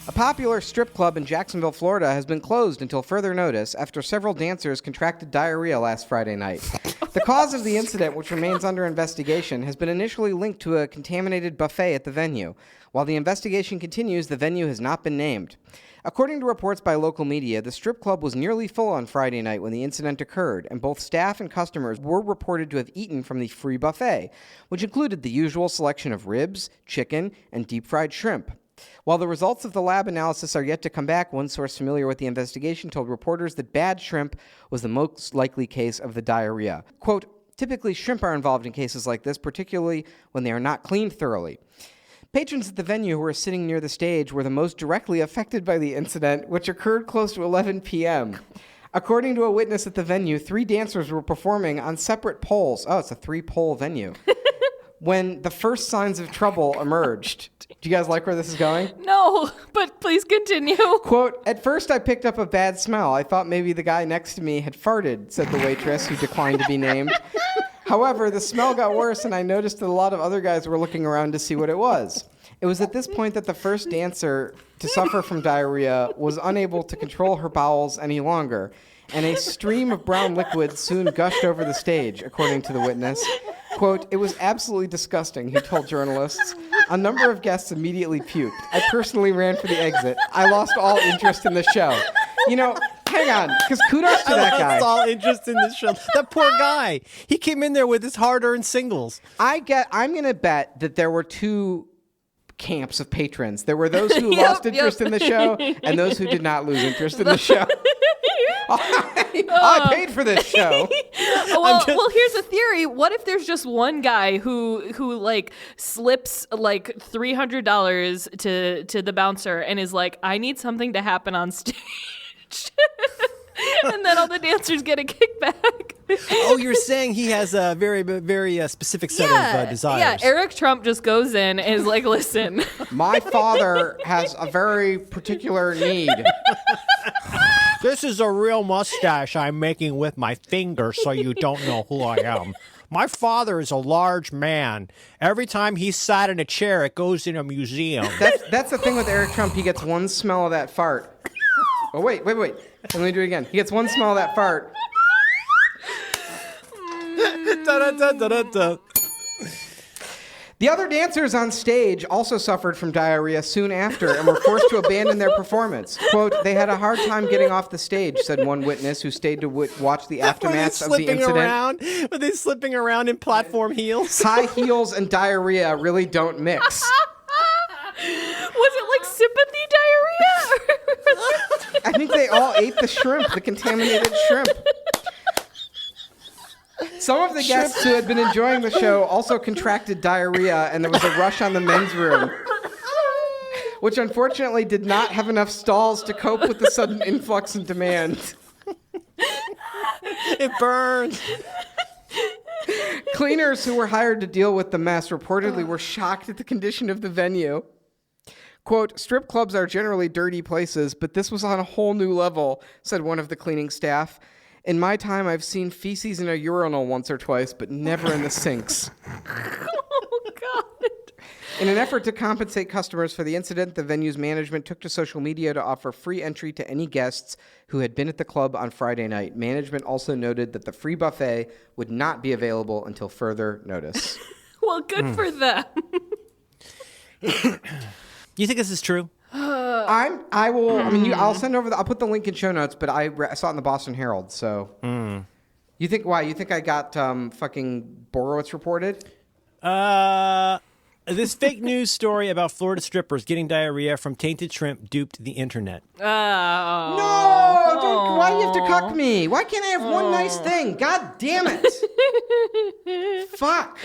A popular strip club in Jacksonville, Florida has been closed until further notice after several dancers contracted diarrhea last Friday night. The cause of the incident, which remains under investigation, has been initially linked to a contaminated buffet at the venue. While the investigation continues, the venue has not been named. According to reports by local media, the strip club was nearly full on Friday night when the incident occurred, and both staff and customers were reported to have eaten from the free buffet, which included the usual selection of ribs, chicken, and deep-fried shrimp. While the results of the lab analysis are yet to come back, one source familiar with the investigation told reporters that bad shrimp was the most likely case of the diarrhea. Quote, typically shrimp are involved in cases like this, particularly when they are not cleaned thoroughly. Patrons at the venue who were sitting near the stage were the most directly affected by the incident, which occurred close to 11 p.m. According to a witness at the venue, 3 dancers were performing on separate poles. Oh, it's a 3-pole venue. When the first signs of trouble emerged. Do you guys like where this is going? No, but please continue. Quote, at first I picked up a bad smell. I thought maybe the guy next to me had farted, said the waitress, who declined to be named. However, the smell got worse, and I noticed that a lot of other guys were looking around to see what it was. It was at this point that the first dancer to suffer from diarrhea was unable to control her bowels any longer, and a stream of brown liquid soon gushed over the stage, according to the witness. Quote, it was absolutely disgusting, he told journalists. A number of guests immediately puked. I personally ran for the exit. I lost all interest in the show. You know, hang on, because kudos to that guy. I lost all interest in the show. That poor guy. He came in there with his hard-earned singles. I'm going to bet that there were 2 camps of patrons. There were those who lost interest in the show and those who did not lose interest in the show. I paid for this show. Well, here's a theory. What if there's just one guy who like slips like $300 to the bouncer and is like, I need something to happen on stage. And then all the dancers get a kickback. Oh, you're saying he has a very, very specific set of desires. Yeah, Eric Trump just goes in and is like, listen. My father has a very particular need. This is a real mustache I'm making with my finger so you don't know who I am. My father is a large man. Every time he's sat in a chair, it goes in a museum. That's the thing with Eric Trump. He gets one smell of that fart. Oh, wait. Let me do it again. He gets one smell of that fart. Da-da-da-da-da-da. The other dancers on stage also suffered from diarrhea soon after and were forced to abandon their performance. Quote, they had a hard time getting off the stage, said one witness who stayed to watch the aftermath of the incident. Were they slipping around in platform heels? High heels and diarrhea really don't mix. Was it like sympathy diarrhea? I think they all ate the shrimp, the contaminated shrimp. Some of the guests who had been enjoying the show also contracted diarrhea, and there was a rush on the men's room, which unfortunately did not have enough stalls to cope with the sudden influx in demand. It burned. Cleaners who were hired to deal with the mess reportedly were shocked at the condition of the venue. Quote, strip clubs are generally dirty places, but this was on a whole new level, said one of the cleaning staff. In my time, I've seen feces in a urinal once or twice, but never in the sinks. Oh, God. In an effort to compensate customers for the incident, the venue's management took to social media to offer free entry to any guests who had been at the club on Friday night. Management also noted that the free buffet would not be available until further notice. Well, good for them. You think this is true? I'll send over I'll put the link in show notes, but I saw it in the Boston Herald, so. You think, why? You think I got fucking Borowitz reported? This fake news story about Florida strippers getting diarrhea from tainted shrimp duped the internet. No! Why do you have to cuck me? Why can't I have one nice thing? God damn it. Fuck.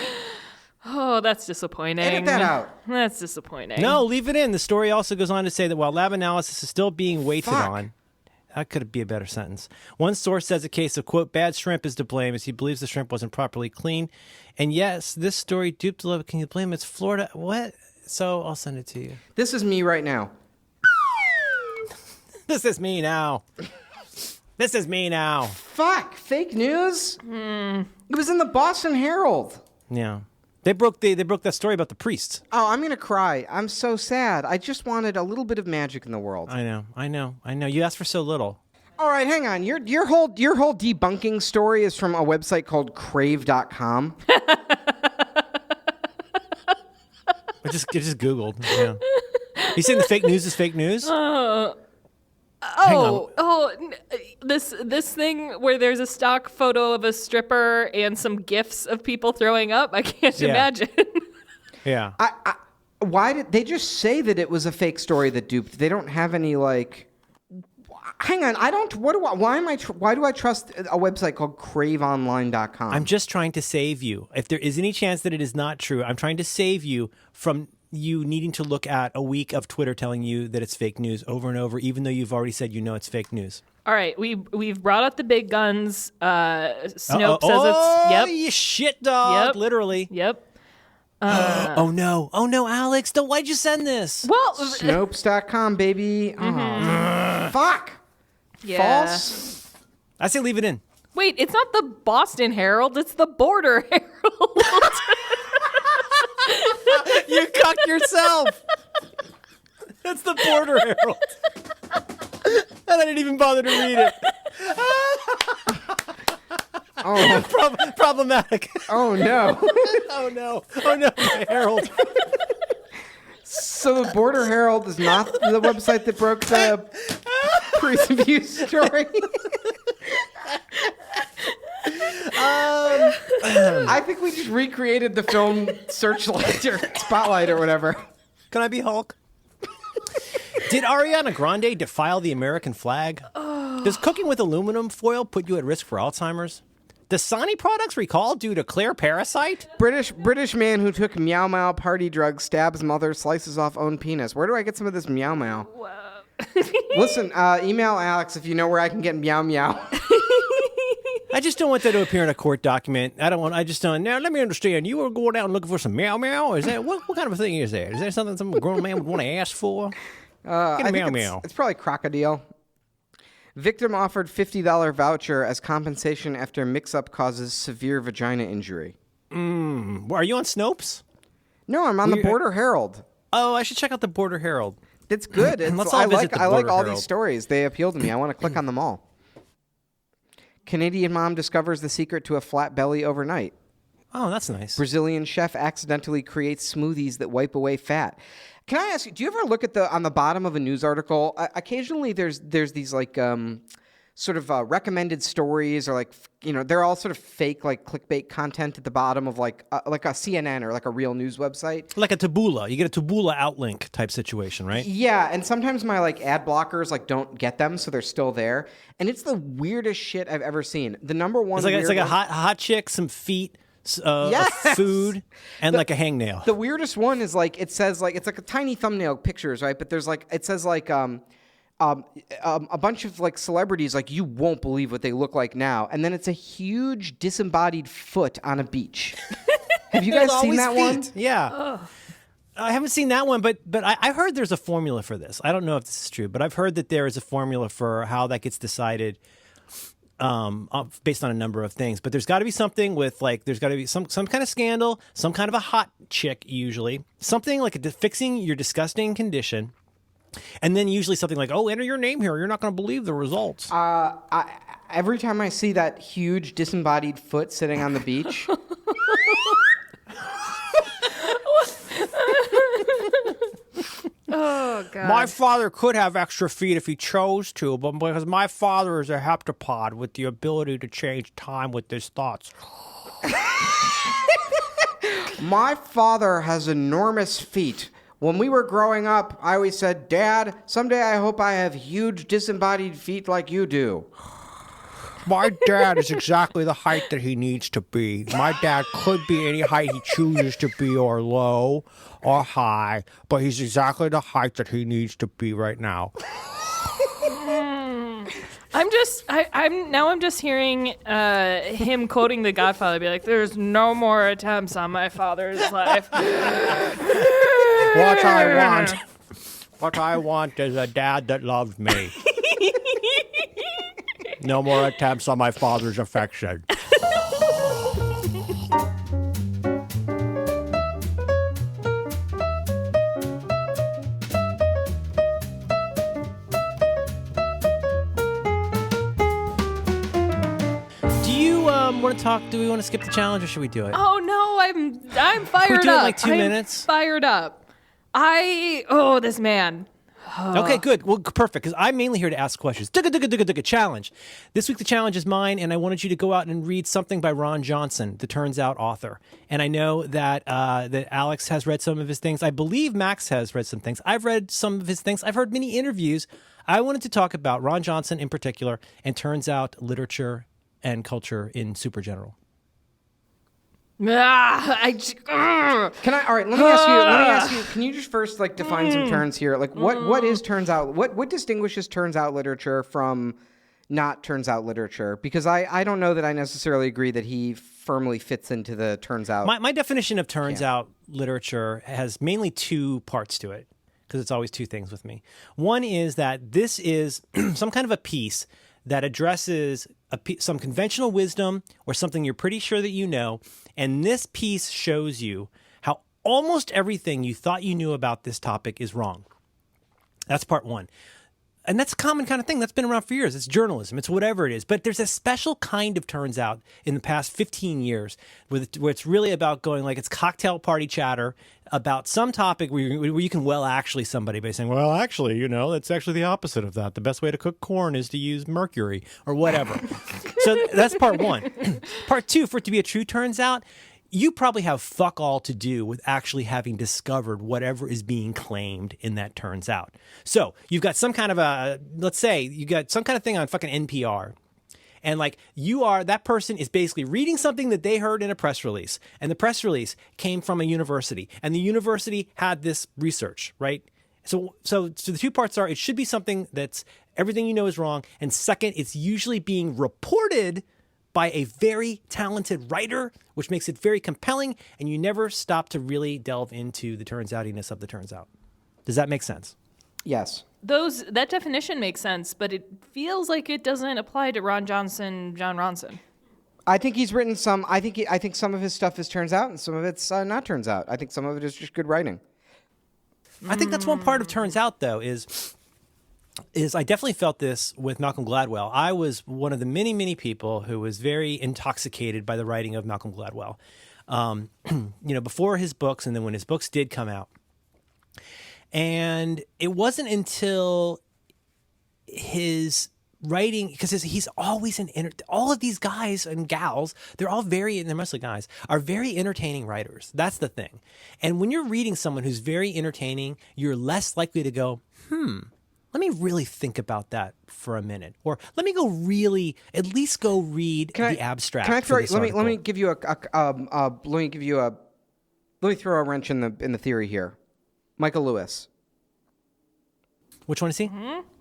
Oh, that's disappointing. Edit that out. That's disappointing. No, leave it in. The story also goes on to say that while lab analysis is still being waited on, that could be a better sentence. One source says a case of, quote, bad shrimp is to blame as he believes the shrimp wasn't properly cleaned. And yes, this story duped a little. Can you blame it's Florida? What? So I'll send it to you. This is me right now. This is me now. This is me now. Fuck. Fake news? It was in the Boston Herald. Yeah. They broke that story about the priests. Oh, I'm gonna cry. I'm so sad. I just wanted a little bit of magic in the world. I know. You asked for so little. All right, hang on. Your whole debunking story is from a website called crave.com. I just Googled. Yeah. You saying the fake news is fake news? This thing where there's a stock photo of a stripper and some gifs of people throwing up. I can't imagine. Yeah. Why did they just say that it was a fake story that duped? They don't have any like. Hang on. Why do I trust a website called craveonline.com? I'm just trying to save you. If there is any chance that it is not true, I'm trying to save you from you needing to look at a week of Twitter telling you that it's fake news over and over, even though you've already said it's fake news. All right, we've brought up the big guns. Snopes says it's yep. You shit dog, Yep. Literally. Yep. Oh no, Alex, why'd you send this? Well, Snopes.com, baby. Oh, fuck. yeah. False. I say leave it in. Wait, it's not the Boston Herald, it's the Border Herald. You cucked yourself. That's the Border Herald. And I didn't even bother to read it. Problematic. Oh no. Oh no, my Herald. So the Border Herald is not the website that broke the priest abuse story. I think we just recreated the film Searchlight or Spotlight or whatever. Can I be Hulk? Did Ariana Grande defile the American flag? Does cooking with aluminum foil put you at risk for Alzheimer's? Does Sony products recall due to clear parasite? British man who took meow meow party drugs stabs mother, slices off own penis. Where do I get some of this meow meow? Listen, email Alex if you know where I can get meow meow. I just don't want that to appear in a court document. Now, let me understand. You were going out and looking for some meow meow? Is that, what kind of a thing is that? Is that something some grown man would want to ask for? Get a meow meow. It's probably crocodile. Victim offered $50 voucher as compensation after mix-up causes severe vagina injury. Are you on Snopes? No, I'm on the Border Herald. Oh, I should check out the Border Herald. It's good. I like all these stories. They appeal to me. I want to click on them all. Canadian mom discovers the secret to a flat belly overnight. Oh, that's nice. Brazilian chef accidentally creates smoothies that wipe away fat. Can I ask you, do you ever look at on the bottom of a news article? Occasionally there's these like sort of recommended stories, or like, they're all sort of fake like clickbait content at the bottom of like a CNN or like a real news website. Like a Taboola. You get a Taboola outlink type situation, right? Yeah, and sometimes my like ad blockers like don't get them, so they're still there. And it's the weirdest shit I've ever seen. The number one it's like a hot chick, some feet, food, and like a hangnail. The weirdest one is like, it says like, it's like a tiny thumbnail pictures, right? But there's like, it says like a bunch of like celebrities, like you won't believe what they look like now, and then it's a huge disembodied foot on a beach. Have you guys seen that one? Yeah. Ugh. I haven't seen that one, but I heard there's a formula for this. I don't know if this is true, but I've heard that there is a formula for how that gets decided based on a number of things. But there's got to be something with like, there's got to be some kind of scandal, some kind of a hot chick usually, something like fixing your disgusting condition. And then usually something like, oh, enter your name here. You're not going to believe the results. Every time I see that huge disembodied foot sitting on the beach. Oh, God. My father could have extra feet if he chose to, but because my father is a heptapod with the ability to change time with his thoughts. My father has enormous feet. When we were growing up, I always said, Dad, someday I hope I have huge disembodied feet like you do. My dad is exactly the height that he needs to be. My dad could be any height he chooses to be, or low or high, but he's exactly the height that he needs to be right now. I'm just hearing him quoting The Godfather, be like, "There's no more attempts on my father's life." What I want is a dad that loves me. No more attempts on my father's affection. want to talk? Do we want to skip the challenge, or should we do it? Oh no, I'm fired up. do it in like 2 minutes? Fired up. This man. Okay, good. Well, perfect, because I'm mainly here to ask questions. Challenge. This week the challenge is mine, and I wanted you to go out and read something by Ron Jonson, the Turns Out author. And I know that that Alex has read some of his things. I believe Max has read some things. I've read some of his things. I've heard many interviews. I wanted to talk about Ron Jonson in particular, and Turns Out literature and culture in super general. Can I? All right. Let me ask you. Can you just first like define some terms here? Like, what is turns out? What distinguishes turns out literature from not turns out literature? Because I don't know that I necessarily agree that he firmly fits into the turns out. My definition of turns out literature has mainly two parts to it, because it's always two things with me. One is that this is some kind of a piece that addresses some conventional wisdom or something you're pretty sure that you know, and this piece shows you how almost everything you thought you knew about this topic is wrong. That's part one. And that's a common kind of thing. That's been around for years. It's journalism. It's whatever it is. But there's a special kind of turns out in the past 15 years where it's really about going like it's cocktail party chatter about some topic where you can actually somebody by saying, well, actually, that's actually the opposite of that. The best way to cook corn is to use mercury or whatever. So that's part one. Part two, for it to be a true turns out, you probably have fuck all to do with actually having discovered whatever is being claimed in that turns out. So you've got some kind of let's say you got some kind of thing on fucking NPR. And like that person is basically reading something that they heard in a press release. And the press release came from a university. And the university had this research, right? So the two parts are, it should be something that's everything you know is wrong. And second, it's usually being reported by a very talented writer, which makes it very compelling, and you never stop to really delve into the turns outiness of the turns out. Does that make sense? Yes. That definition makes sense, but it feels like it doesn't apply to Ron Ronson. I think he's written some. I think some of his stuff is turns out, and some of it's not turns out. I think some of it is just good writing. I think that's one part of turns out, though, is I definitely felt this with Malcolm Gladwell. I was one of the many, many people who was very intoxicated by the writing of Malcolm Gladwell. Before his books, and then when his books did come out. And it wasn't until his writing, because he's always all of these guys and gals, they're mostly guys, are very entertaining writers. That's the thing. And when you're reading someone who's very entertaining, you're less likely to go, let me really think about that for a minute, or let me at least go read the abstract. Can I throw? Let me throw a wrench in the theory here. Michael Lewis. Which one is he?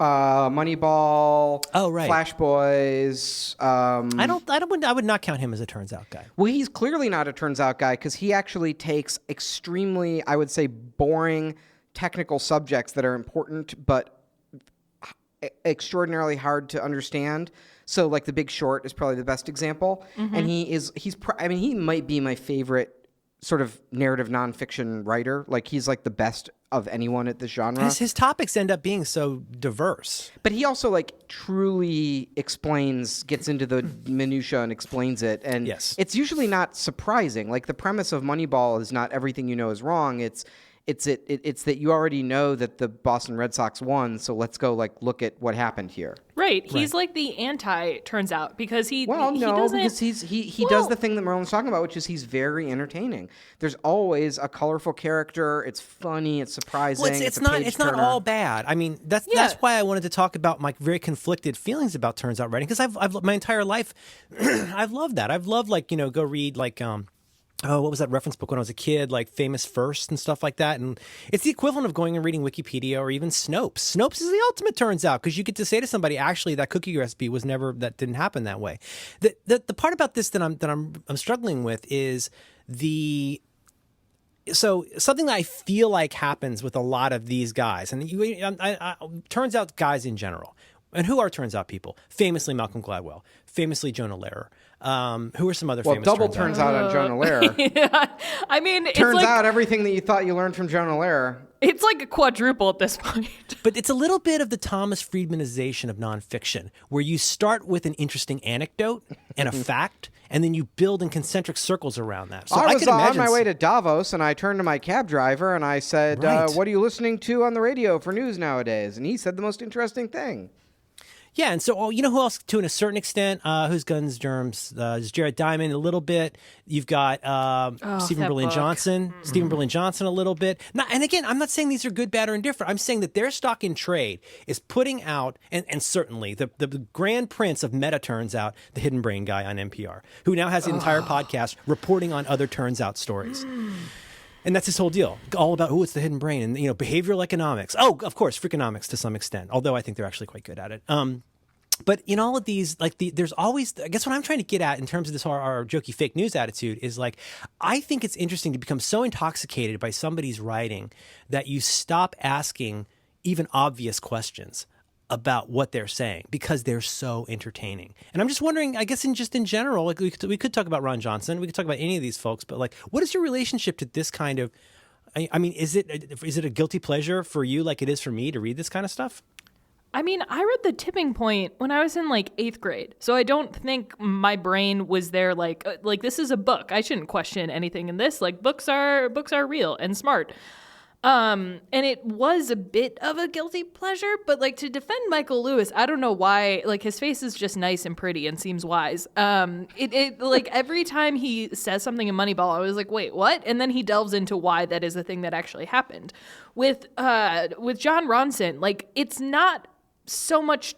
Moneyball. Oh, right. Flash Boys. I would not count him as a turns out guy. Well, he's clearly not a turns out guy because he actually takes extremely, I would say, boring technical subjects that are important but extraordinarily hard to understand. So, like, The Big Short is probably the best example, and he might be my favorite sort of narrative nonfiction writer. Like, he's like the best of anyone at this genre. His topics end up being so diverse. But he also like truly gets into the minutia and explains it. And yes. It's usually not surprising. Like, the premise of Moneyball is not everything you know is wrong. It's that you already know that the Boston Red Sox won, so let's go look at what happened here. Right. He's like the anti, turns out, because he doesn't... because he does the thing that Merlin's talking about, which is he's very entertaining. There's always a colorful character. It's funny. It's surprising. Well, it's not all bad. I mean, that's why I wanted to talk about my very conflicted feelings about turns out writing, because I've my entire life I've loved that. I've loved go read what was that reference book when I was a kid, like Famous First and stuff like that? And it's the equivalent of going and reading Wikipedia or even Snopes. Snopes is the ultimate, turns out, because you get to say to somebody, actually, that cookie recipe that didn't happen that way. The part about this that I'm struggling with is something that I feel like happens with a lot of these guys, and turns out guys in general. And who are turns out people? Famously Malcolm Gladwell, famously Jonah Lehrer. Who are some other famous double turns out on Jonah Lehrer. Yeah. I mean, turns out everything that you thought you learned from Jonah Lehrer. It's like a quadruple at this point. But it's a little bit of the Thomas Friedmanization of nonfiction, where you start with an interesting anecdote and a fact, and then you build in concentric circles around that. So I was could imagine on my way to Davos, and I turned to my cab driver, and I said, Right. what are you listening to on the radio for news nowadays? And he said the most interesting thing. Yeah, and so you know who else, to a certain extent, who's Guns Germs? Is Jared Diamond a little bit. You've got Stephen that Berlin book. Johnson. Stephen Berlin Johnson a little bit. And again, I'm not saying these are good, bad, or indifferent. I'm saying that their stock in trade is putting out, and certainly the grand prince of meta turns out, the Hidden Brain guy on NPR, who now has an entire podcast reporting on other turns out stories. And that's his whole deal, all about, it's the hidden brain and, behavioral economics. Oh, of course, Freakonomics to some extent, although I think they're actually quite good at it. But in all of these, there's always, I guess what I'm trying to get at in terms of this our jokey fake news attitude is I think it's interesting to become so intoxicated by somebody's writing that you stop asking even obvious questions about what they're saying because they're so entertaining. And I'm just wondering, I guess in general, we could talk about Ron Jonson, we could talk about any of these folks, but what is your relationship to this kind of, I mean, is it a guilty pleasure for you like it is for me to read this kind of stuff? I mean, I read The Tipping Point when I was in 8th grade. So I don't think my brain was there like this is a book. I shouldn't question anything in this. Books are real and smart. And it was a bit of a guilty pleasure, but to defend Michael Lewis, I don't know why, his face is just nice and pretty and seems wise. Every time he says something in Moneyball, I was like, wait, what? And then he delves into why that is a thing that actually happened. With Jon Ronson, it's not so much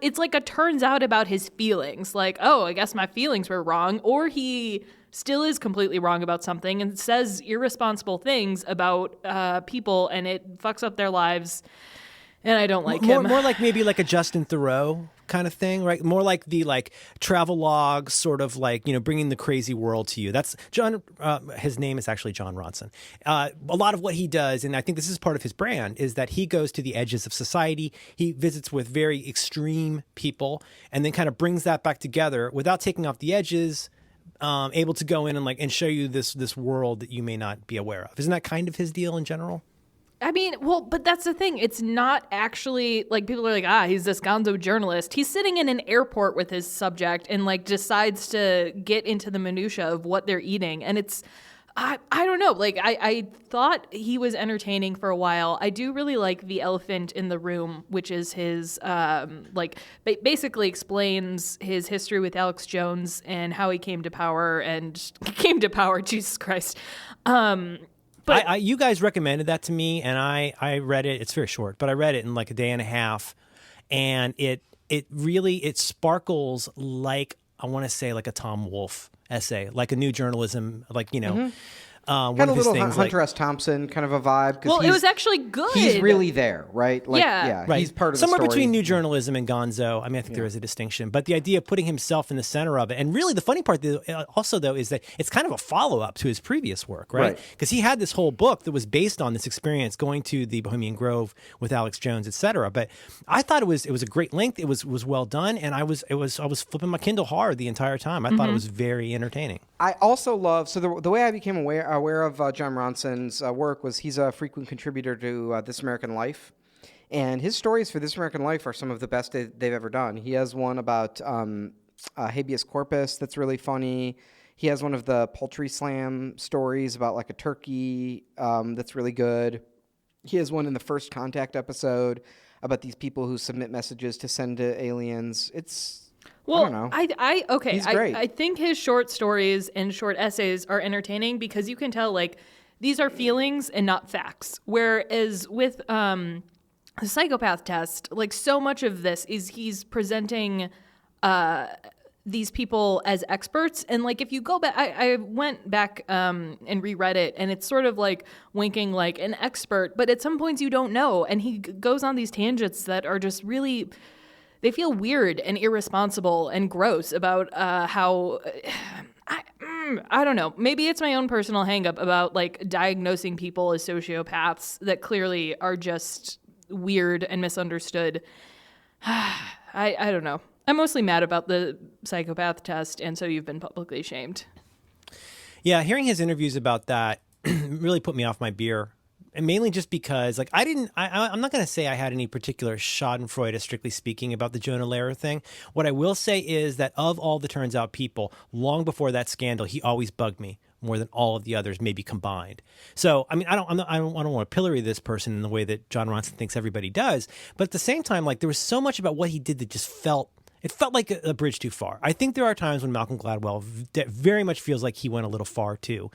it's a turns out about his feelings. I guess my feelings were wrong, or he still is completely wrong about something and says irresponsible things about people, and it fucks up their lives, and I don't like him. More like maybe a Justin Theroux kind of thing, right? More like the travel log sort of bringing the crazy world to you. That's John. His name is actually Jon Ronson. A lot of what he does, and I think this is part of his brand, is that he goes to the edges of society. He visits with very extreme people and then kind of brings that back together without taking off the edges, able to go in and show you this world that you may not be aware of. Isn't that kind of his deal in general? I mean, well, but that's the thing. It's not actually people are he's this gonzo journalist. He's sitting in an airport with his subject and decides to get into the minutia of what they're eating. And it's, I don't know. I thought he was entertaining for a while. I do really like The Elephant in the Room, which is his, basically explains his history with Alex Jones and how he came to power Jesus Christ. But you guys recommended that to me, and I read it. It's very short, but I read it in a day and a half, and it really sparkles I want to say a Tom Wolfe essay, a new journalism, one Kind of of his little things. Hunter S. Thompson kind of a vibe. Well, it was actually good. He's really there, right? Right. He's part of somewhere the story. between new journalism and Gonzo. I mean, I think there is a distinction, but the idea of putting himself in the center of it, and really the funny part also though is that it's kind of a follow up to his previous work, right? Because he had this whole book that was based on this experience going to the Bohemian Grove with Alex Jones, etc. But I thought it was a great length. It was well done, and I was flipping my Kindle hard the entire time. I thought it was very entertaining. I also love, so the way I became aware of Jon Ronson's work was he's a frequent contributor to This American Life. And his stories for This American Life are some of the best they've ever done. He has one about habeas corpus that's really funny. He has one of the Poultry Slam stories about a turkey that's really good. He has one in the First Contact episode about these people who submit messages to send to aliens. Well, I don't know. Okay. He's great. I think his short stories and short essays are entertaining because you can tell these are feelings and not facts. Whereas with the psychopath test, so much of this is he's presenting these people as experts. And if you go back, I went back and reread it, and it's sort of winking an expert, but at some points you don't know. And he goes on these tangents that are just really, they feel weird and irresponsible and gross about how I don't know. Maybe it's my own personal hangup about diagnosing people as sociopaths that clearly are just weird and misunderstood. I don't know. I'm mostly mad about the psychopath test, and so you've been publicly shamed. Yeah, hearing his interviews about that really put me off my beer And mainly just because, like, I'm not going to say I had any particular schadenfreude, strictly speaking, about the Jonah Lehrer thing. What I will say is that of all the Turns Out people, long before that scandal, he always bugged me more than all of the others, maybe combined. So, I mean, I don't want to pillory this person in the way that Jon Ronson thinks everybody does. But at the same time, like, there was so much about what he did that just felt like a bridge too far. I think there are times when Malcolm Gladwell very much feels like he went a little far too.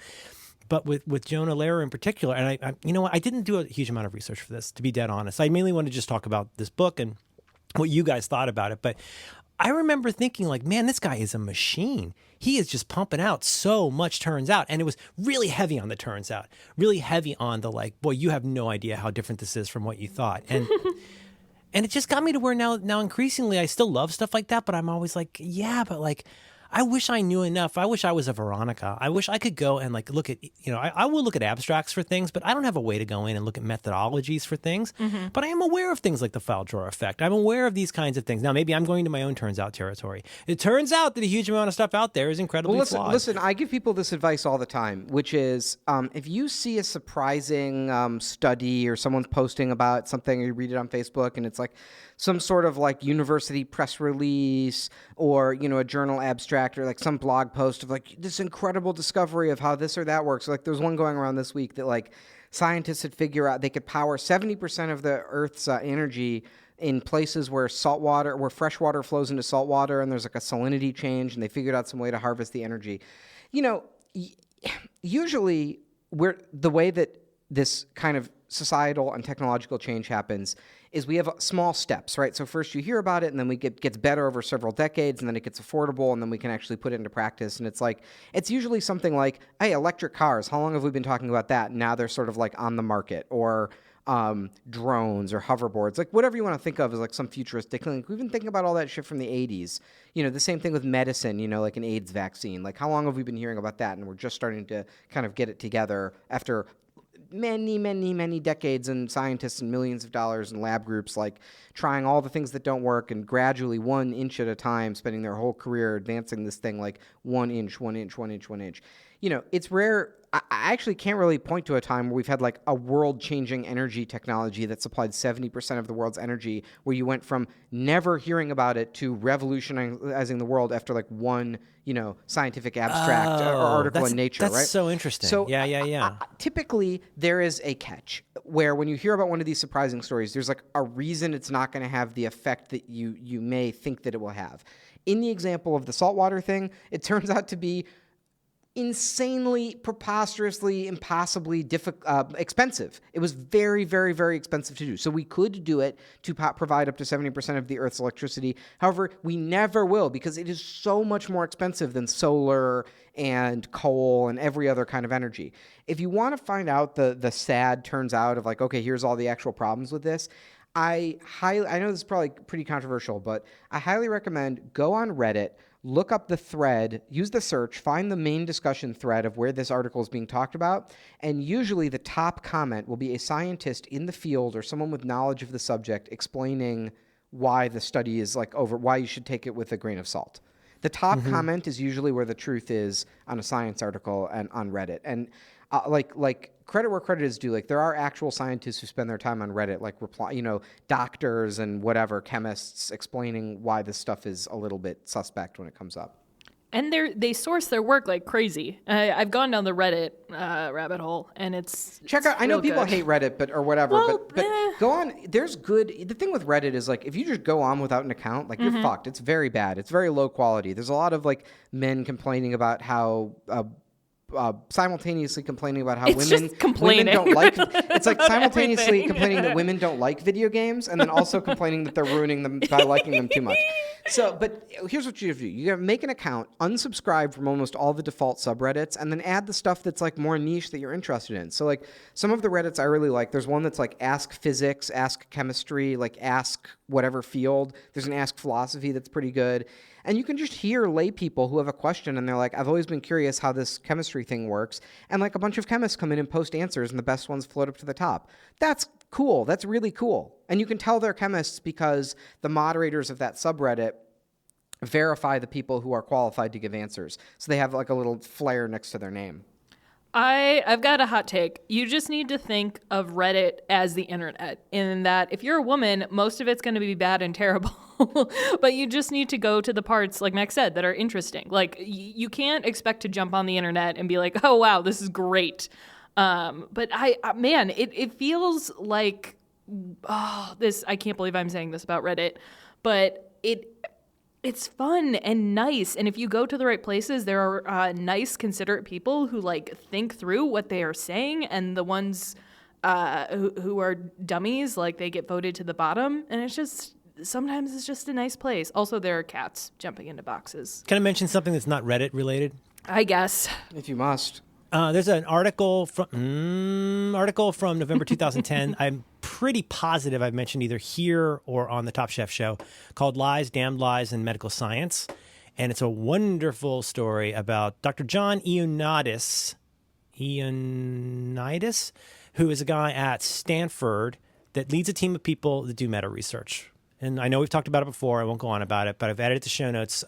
But with Jonah Lehrer in particular, and I you know what, I didn't do a huge amount of research for this, to be dead honest. I mainly wanted to just talk about this book and what you guys thought about it. But I remember thinking, like, man, this guy is a machine. He is just pumping out so much turns out. And it was really heavy on the turns out, really heavy on the, like, boy, you have no idea how different this is from what you thought. And and it just got me to where now increasingly I still love stuff like that, but I'm always like, yeah, but like, I wish I knew enough. I wish I was a Veronica. I wish I could go and like look at, I will look at abstracts for things, but I don't have a way to go in and look at methodologies for things. Mm-hmm. But I am aware of things like the file drawer effect. I'm aware of these kinds of things. Now, maybe I'm going to my own turns out territory. It turns out that a huge amount of stuff out there is incredibly flawed. Listen, I give people this advice all the time, which is if you see a surprising study or someone's posting about something, or you read it on Facebook and it's like some sort of like university press release or, a journal abstract or like some blog post of like this incredible discovery of how this or that works. Like there was one going around this week that like scientists had figured out they could power 70% of the Earth's energy in places where fresh water flows into salt water and there's like a salinity change, and they figured out some way to harvest the energy. Usually the way that this kind of societal and technological change happens is we have small steps, right? So first you hear about it, and then gets better over several decades, and then it gets affordable, and then we can actually put it into practice. And it's usually something like, hey, electric cars, how long have we been talking about that? And now they're sort of like on the market, or drones or hoverboards, like whatever you want to think of as like some futuristic thing. We've been thinking about all that shit from the 80s. The same thing with medicine, like an AIDS vaccine. Like how long have we been hearing about that? And we're just starting to kind of get it together after many, many, many decades, and scientists and millions of dollars and lab groups like trying all the things that don't work and gradually 1 inch at a time spending their whole career advancing this thing like 1 inch. It's rare. I actually can't really point to a time where we've had like a world-changing energy technology that supplied 70% of the world's energy, where you went from never hearing about it to revolutionizing the world after like one, scientific abstract or article in Nature, right? That's so interesting. So yeah. Typically, there is a catch where when you hear about one of these surprising stories, there's like a reason it's not going to have the effect that you may think that it will have. In the example of the saltwater thing, it turns out to be insanely, preposterously, impossibly expensive. It was very, very, very expensive to do. So we could do it to provide up to 70% of the Earth's electricity. However, we never will, because it is so much more expensive than solar and coal and every other kind of energy. If you want to find out the sad turns out of like, okay, here's all the actual problems with this, I know this is probably pretty controversial, but I highly recommend go on Reddit, look up the thread, use the search, find the main discussion thread of where this article is being talked about, and usually the top comment will be a scientist in the field or someone with knowledge of the subject explaining why the study is like why you should take it with a grain of salt. The top comment is usually where the truth is on a science article and on Reddit. And like credit where credit is due. Like there are actual scientists who spend their time on Reddit, like doctors and whatever, chemists explaining why this stuff is a little bit suspect when it comes up. And they source their work like crazy. I've gone down the Reddit rabbit hole, and check out. I know people hate Reddit, or whatever, well, but go on. There's good. The thing with Reddit is like if you just go on without an account, like you're fucked. It's very bad. It's very low quality. There's a lot of like men complaining about how. Simultaneously complaining about how women don't like it's like simultaneously complaining that women don't like video games, and then also complaining that they're ruining them by liking them too much. So, but here's what you have to do. You gotta make an account, unsubscribe from almost all the default subreddits, and then add the stuff that's like more niche that you're interested in. So like some of the Reddits I really like, there's one that's like ask physics, ask chemistry, like ask whatever field. There's an ask philosophy that's pretty good. And you can just hear lay people who have a question, and they're like, I've always been curious how this chemistry thing works. And like a bunch of chemists come in and post answers, and the best ones float up to the top. That's cool. That's really cool. And you can tell they're chemists because the moderators of that subreddit verify the people who are qualified to give answers. So they have like a little flare next to their name. I've got a hot take. You just need to think of Reddit as the internet, in that if you're a woman, most of it's going to be bad and terrible. But you just need to go to the parts, like Max said, that are interesting. Like, you can't expect to jump on the internet and be like, oh, wow, this is great. But man, it feels like, I can't believe I'm saying this about Reddit, but it's fun and nice. And if you go to the right places, there are nice, considerate people who like think through what they are saying, and the ones who are dummies, like they get voted to the bottom. And sometimes it's just a nice place. Also, there are cats jumping into boxes. Can I mention something that's not Reddit related? I guess. If you must. There's an article from November 2010. I'm pretty positive I've mentioned either here or on the Top Chef show, called Lies, Damned Lies in Medical Science. And it's a wonderful story about Dr. John Ioannidis, who is a guy at Stanford that leads a team of people that do meta research. And I know we've talked about it before. I won't go on about it, but I've added it to show notes.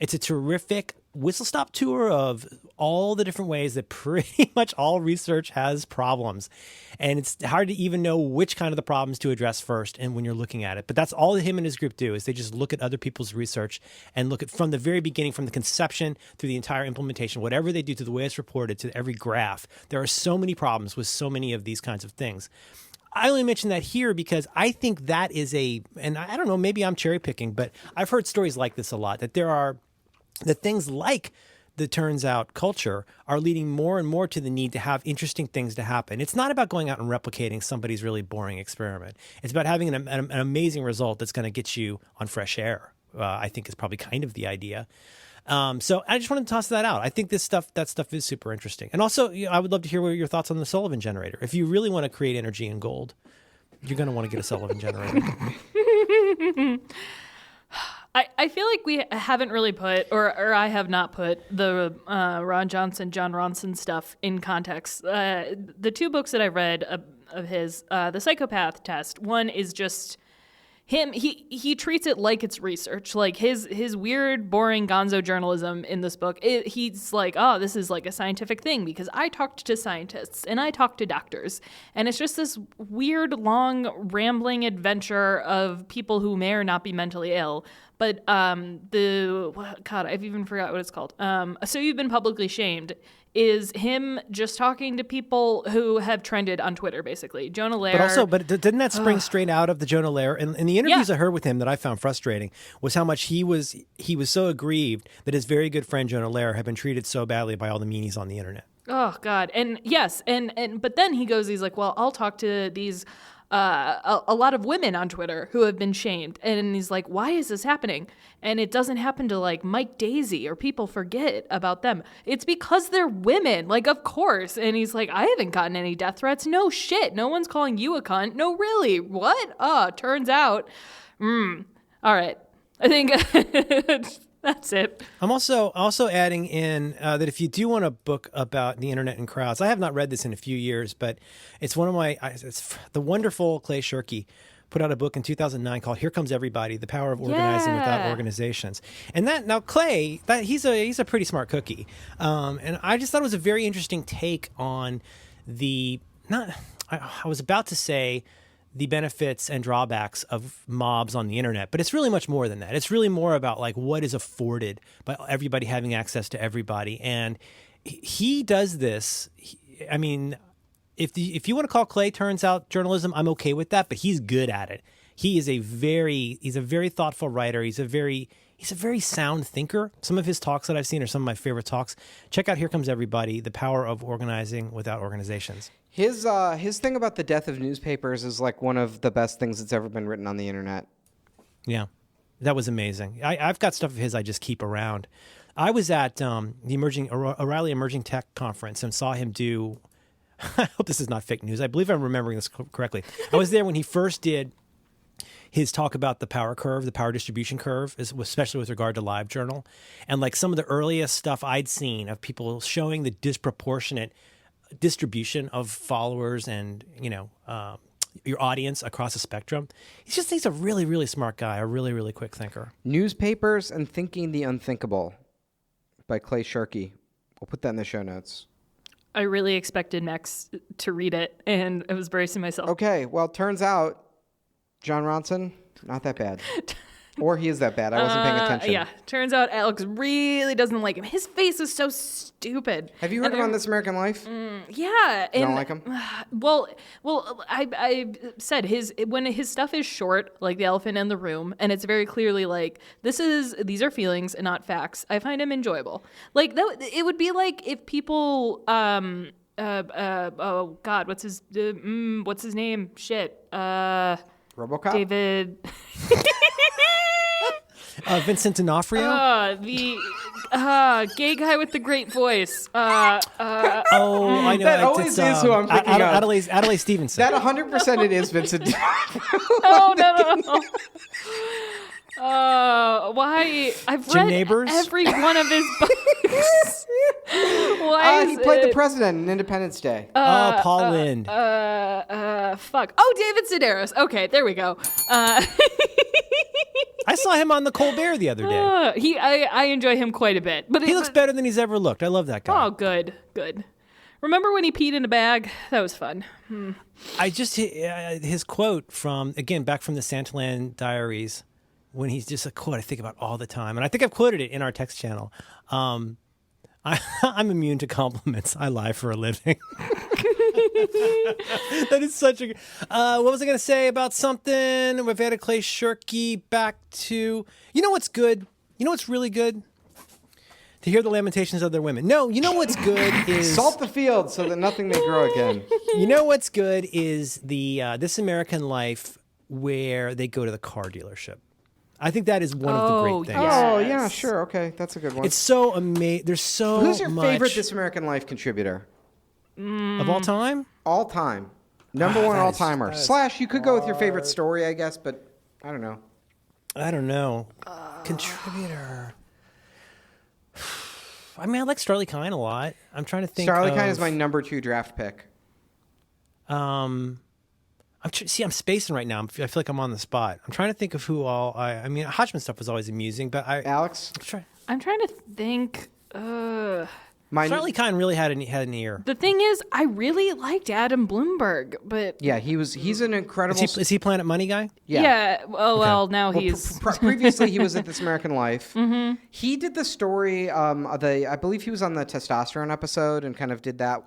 It's a terrific whistle-stop tour of all the different ways that pretty much all research has problems. And it's hard to even know which kind of the problems to address first and when you're looking at it. But that's all that him and his group do, is they just look at other people's research and look at from the very beginning, from the conception through the entire implementation, whatever they do, to the way it's reported, to every graph. There are so many problems with so many of these kinds of things. I only mention that here because I think that is and I don't know, maybe I'm cherry picking, but I've heard stories like this a lot, that things like the turns out culture are leading more and more to the need to have interesting things to happen. It's not about going out and replicating somebody's really boring experiment. It's about having an amazing result that's going to get you on fresh air, I think is probably kind of the idea. So I just wanted to toss that out. I think that stuff is super interesting. And also, I would love to hear your thoughts on the Sullivan generator. If you really want to create energy in gold, you're going to want to get a Sullivan generator. I feel like we haven't really put, or I have not put, the Ron Jonson, John Ronson stuff in context. The two books that I read of his, The Psychopath Test, one is just him. He treats it like it's research, like his weird, boring gonzo journalism in this book. He's like, oh, this is like a scientific thing because I talked to scientists and I talked to doctors. And it's just this weird, long, rambling adventure of people who may or not be mentally ill. But God, I've even forgot what it's called. So You've Been Publicly Shamed is him just talking to people who have trended on Twitter, basically. Jonah Lehrer. But didn't that spring straight out of the Jonah Lehrer? And the interviews I heard with him that I found frustrating was how much he was so aggrieved that his very good friend Jonah Lehrer had been treated so badly by all the meanies on the internet. Oh God. And yes. But then he's like, well, I'll talk to these a lot of women on Twitter who have been shamed. And he's like, why is this happening? And it doesn't happen to like Mike Daisy, or people forget about them. It's because they're women. Like, of course. And he's like, I haven't gotten any death threats. No shit. No one's calling you a cunt. No, really. What? Oh, turns out. All right. I think that's it. I'm also adding in that if you do want a book about the internet and crowds, I have not read this in a few years, but it's it's the wonderful Clay Shirky put out a book in 2009 called Here Comes Everybody, The Power of Organizing Without Organizations. And Clay, he's a pretty smart cookie. And I just thought it was a very interesting take on I was about to say the benefits and drawbacks of mobs on the internet, but it's really much more than that. It's really more about like what is afforded by everybody having access to everybody. And he does this. I mean, if you want to call Clay turns out journalism, I'm okay with that, but he's good at it. He's a very thoughtful writer. He's a very sound thinker. Some of his talks that I've seen are some of my favorite talks. Check out Here Comes Everybody, The Power of Organizing Without Organizations. His thing about the death of newspapers is like one of the best things that's ever been written on the internet. Yeah, that was amazing. I've got stuff of his I just keep around. I was at the O'Reilly Emerging Tech Conference and saw him do, I hope this is not fake news, I believe I'm remembering this correctly. I was there when he first did his talk about the power curve, the power distribution curve, especially with regard to LiveJournal. And like some of the earliest stuff I'd seen of people showing the disproportionate distribution of followers and, your audience across the spectrum. He's a really, really smart guy, a really, really quick thinker. Newspapers and Thinking the Unthinkable by Clay Shirky. We'll put that in the show notes. I really expected Max to read it, and I was bracing myself. Okay, well, turns out, Jon Ronson, not that bad. Or he is that bad. I wasn't paying attention. Yeah, turns out Alex really doesn't like him. His face is so stupid. Have you heard him on This American Life? Yeah. You don't like him? Well, I said when his stuff is short, like The Elephant in the Room, and it's very clearly like these are feelings and not facts. I find him enjoyable. Like it would be like if people oh God, what's his name? Shit. RoboCop? David. Vincent D'Onofrio? The gay guy with the great voice. I know. That always is who I'm thinking of. Adelaide Stevenson. That 100% it is Vincent. Oh, no. Why? I've Jim read Neighbors? every one of his books. Why He played the president in Independence Day. Paul Lynde. Fuck. Oh, David Sedaris. Okay, there we go. I saw him on the Colbert the other day. I enjoy him quite a bit, but He looks better than he's ever looked. I love that guy. Oh, good. Remember when he peed in a bag? That was fun. I just his quote from back from the Santaland Diaries, when he's just a quote I think about all the time, and I think I've quoted it in our text channel. I'm immune to compliments. I lie for a living. That is such a. What was I going to say about something? We've had a Clay Shirky back to. You know what's good? You know what's really good? To hear the lamentations of their women. No, you know what's good is Salt the field so that nothing may grow again. You know what's good is the This American Life where they go to the car dealership. I think that is one of the great things. Yes. Oh, yeah, sure. Okay, that's a good one. It's so amazing. There's so Who's your much favorite This American Life contributor? of all time. All time. Number one that is- all-timer. that is Slash, you could go with your favorite story, I guess, but I don't know. I don't know. Contributor. I mean, I like Starley Kine a lot. I'm trying to think. Starley of, Kine is my number 2 draft pick. I'm spacing right now. I feel like I'm on the spot. I'm trying to think of who all. I mean, Hodgman stuff was always amusing, but Alex? I'm trying to think. Starley Kine really had an ear. The thing is, I really liked Adam Bloomberg, but Yeah, he's an incredible... Is he Planet Money guy? yeah. Well, now he's. Previously, he was at This American Life. Mm-hmm. He did the story. I believe he was on the testosterone episode and kind of did that.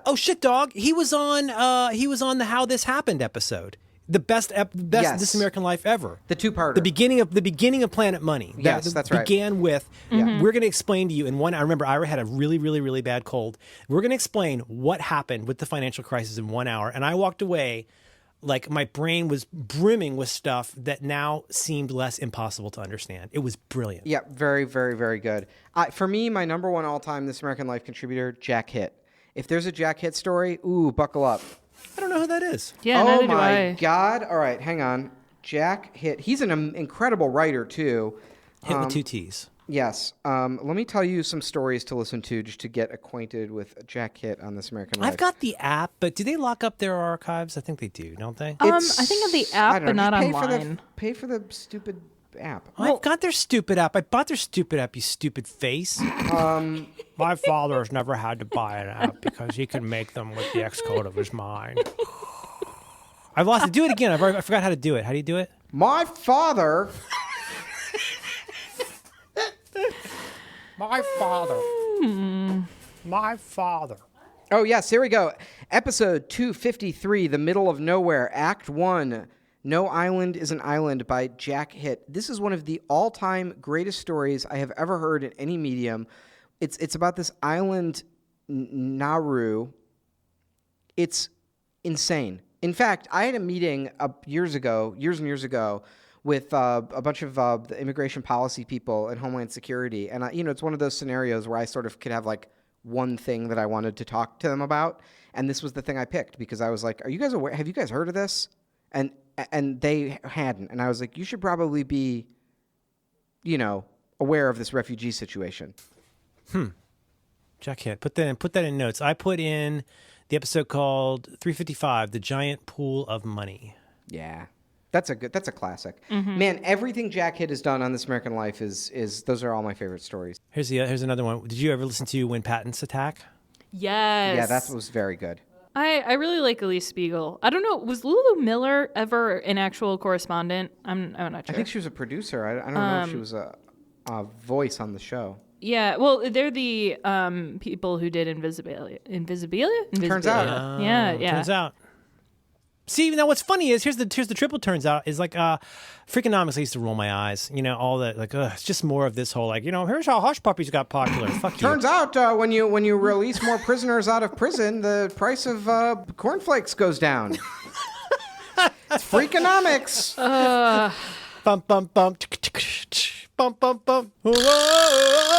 Oh shit, dog! He was on the How This Happened episode. The best Yes. This American Life ever. The 2-parter. The beginning of Planet Money. Yes, that's right. Began with we're going to explain to you in one. I remember Ira had a really, really, really bad cold. We're going to explain what happened with the financial crisis in 1 hour, and I walked away like my brain was brimming with stuff that now seemed less impossible to understand. It was brilliant. Yeah, very, very, very good. For me, my number 1 all-time This American Life contributor, Jack Hitt. If there's a Jack Hitt story, buckle up. I don't know who that is. Yeah, Oh neither do my I. God! All right, hang on. Jack Hitt. He's an incredible writer too. Hit with 2 T's. Yes. Let me tell you some stories to listen to just to get acquainted with Jack Hitt on This American Life. I've got the app, but do they lock up their archives? I think they do, don't they? I think of the I app, don't but know, not just online. Pay for the stupid app. I've got their stupid app. I bought their stupid app, you stupid face. My father has never had to buy an app because he can make them with the X code of his mind. I've lost it. Do it again. I forgot how to do it. How do you do it? My father. My father. My father. Oh, yes, here we go. Episode 253, The Middle of Nowhere, Act 1, No Island is an Island by Jack Hitt. This is one of the all-time greatest stories I have ever heard in any medium. It's about this island, Nauru. It's insane. In fact, I had a meeting years and years ago, with a bunch of the immigration policy people and Homeland Security. And, it's one of those scenarios where I sort of could have, like, one thing that I wanted to talk to them about. And this was the thing I picked because I was like, are you guys aware? Have you guys heard of this? And they hadn't. And I was like, you should probably be, aware of this refugee situation. Jack Hitt. Put that in notes. I put in the episode called 355, The Giant Pool of Money. Yeah. That's a classic. Mm-hmm. Man, everything Jack Hitt has done on This American Life is those are all my favorite stories. Here's another one. Did you ever listen to When Patents Attack? Yes. Yeah, that was very good. I really like Elise Spiegel. I don't know. Was Lulu Miller ever an actual correspondent? I'm not sure. I think she was a producer. I don't know if she was a voice on the show. Yeah, well, they're the people who did Invisibilia. Turns out. Yeah. Turns out. See, now what's funny is here's the triple turns out is like Freakonomics. I used to roll my eyes, all that like it's just more of this whole like here's how Hush Puppies got popular. Fuck you. Turns out when you release more prisoners out of prison, the price of cornflakes goes down. It's Freakonomics. Bum bum bum bum bum bum. Whoa.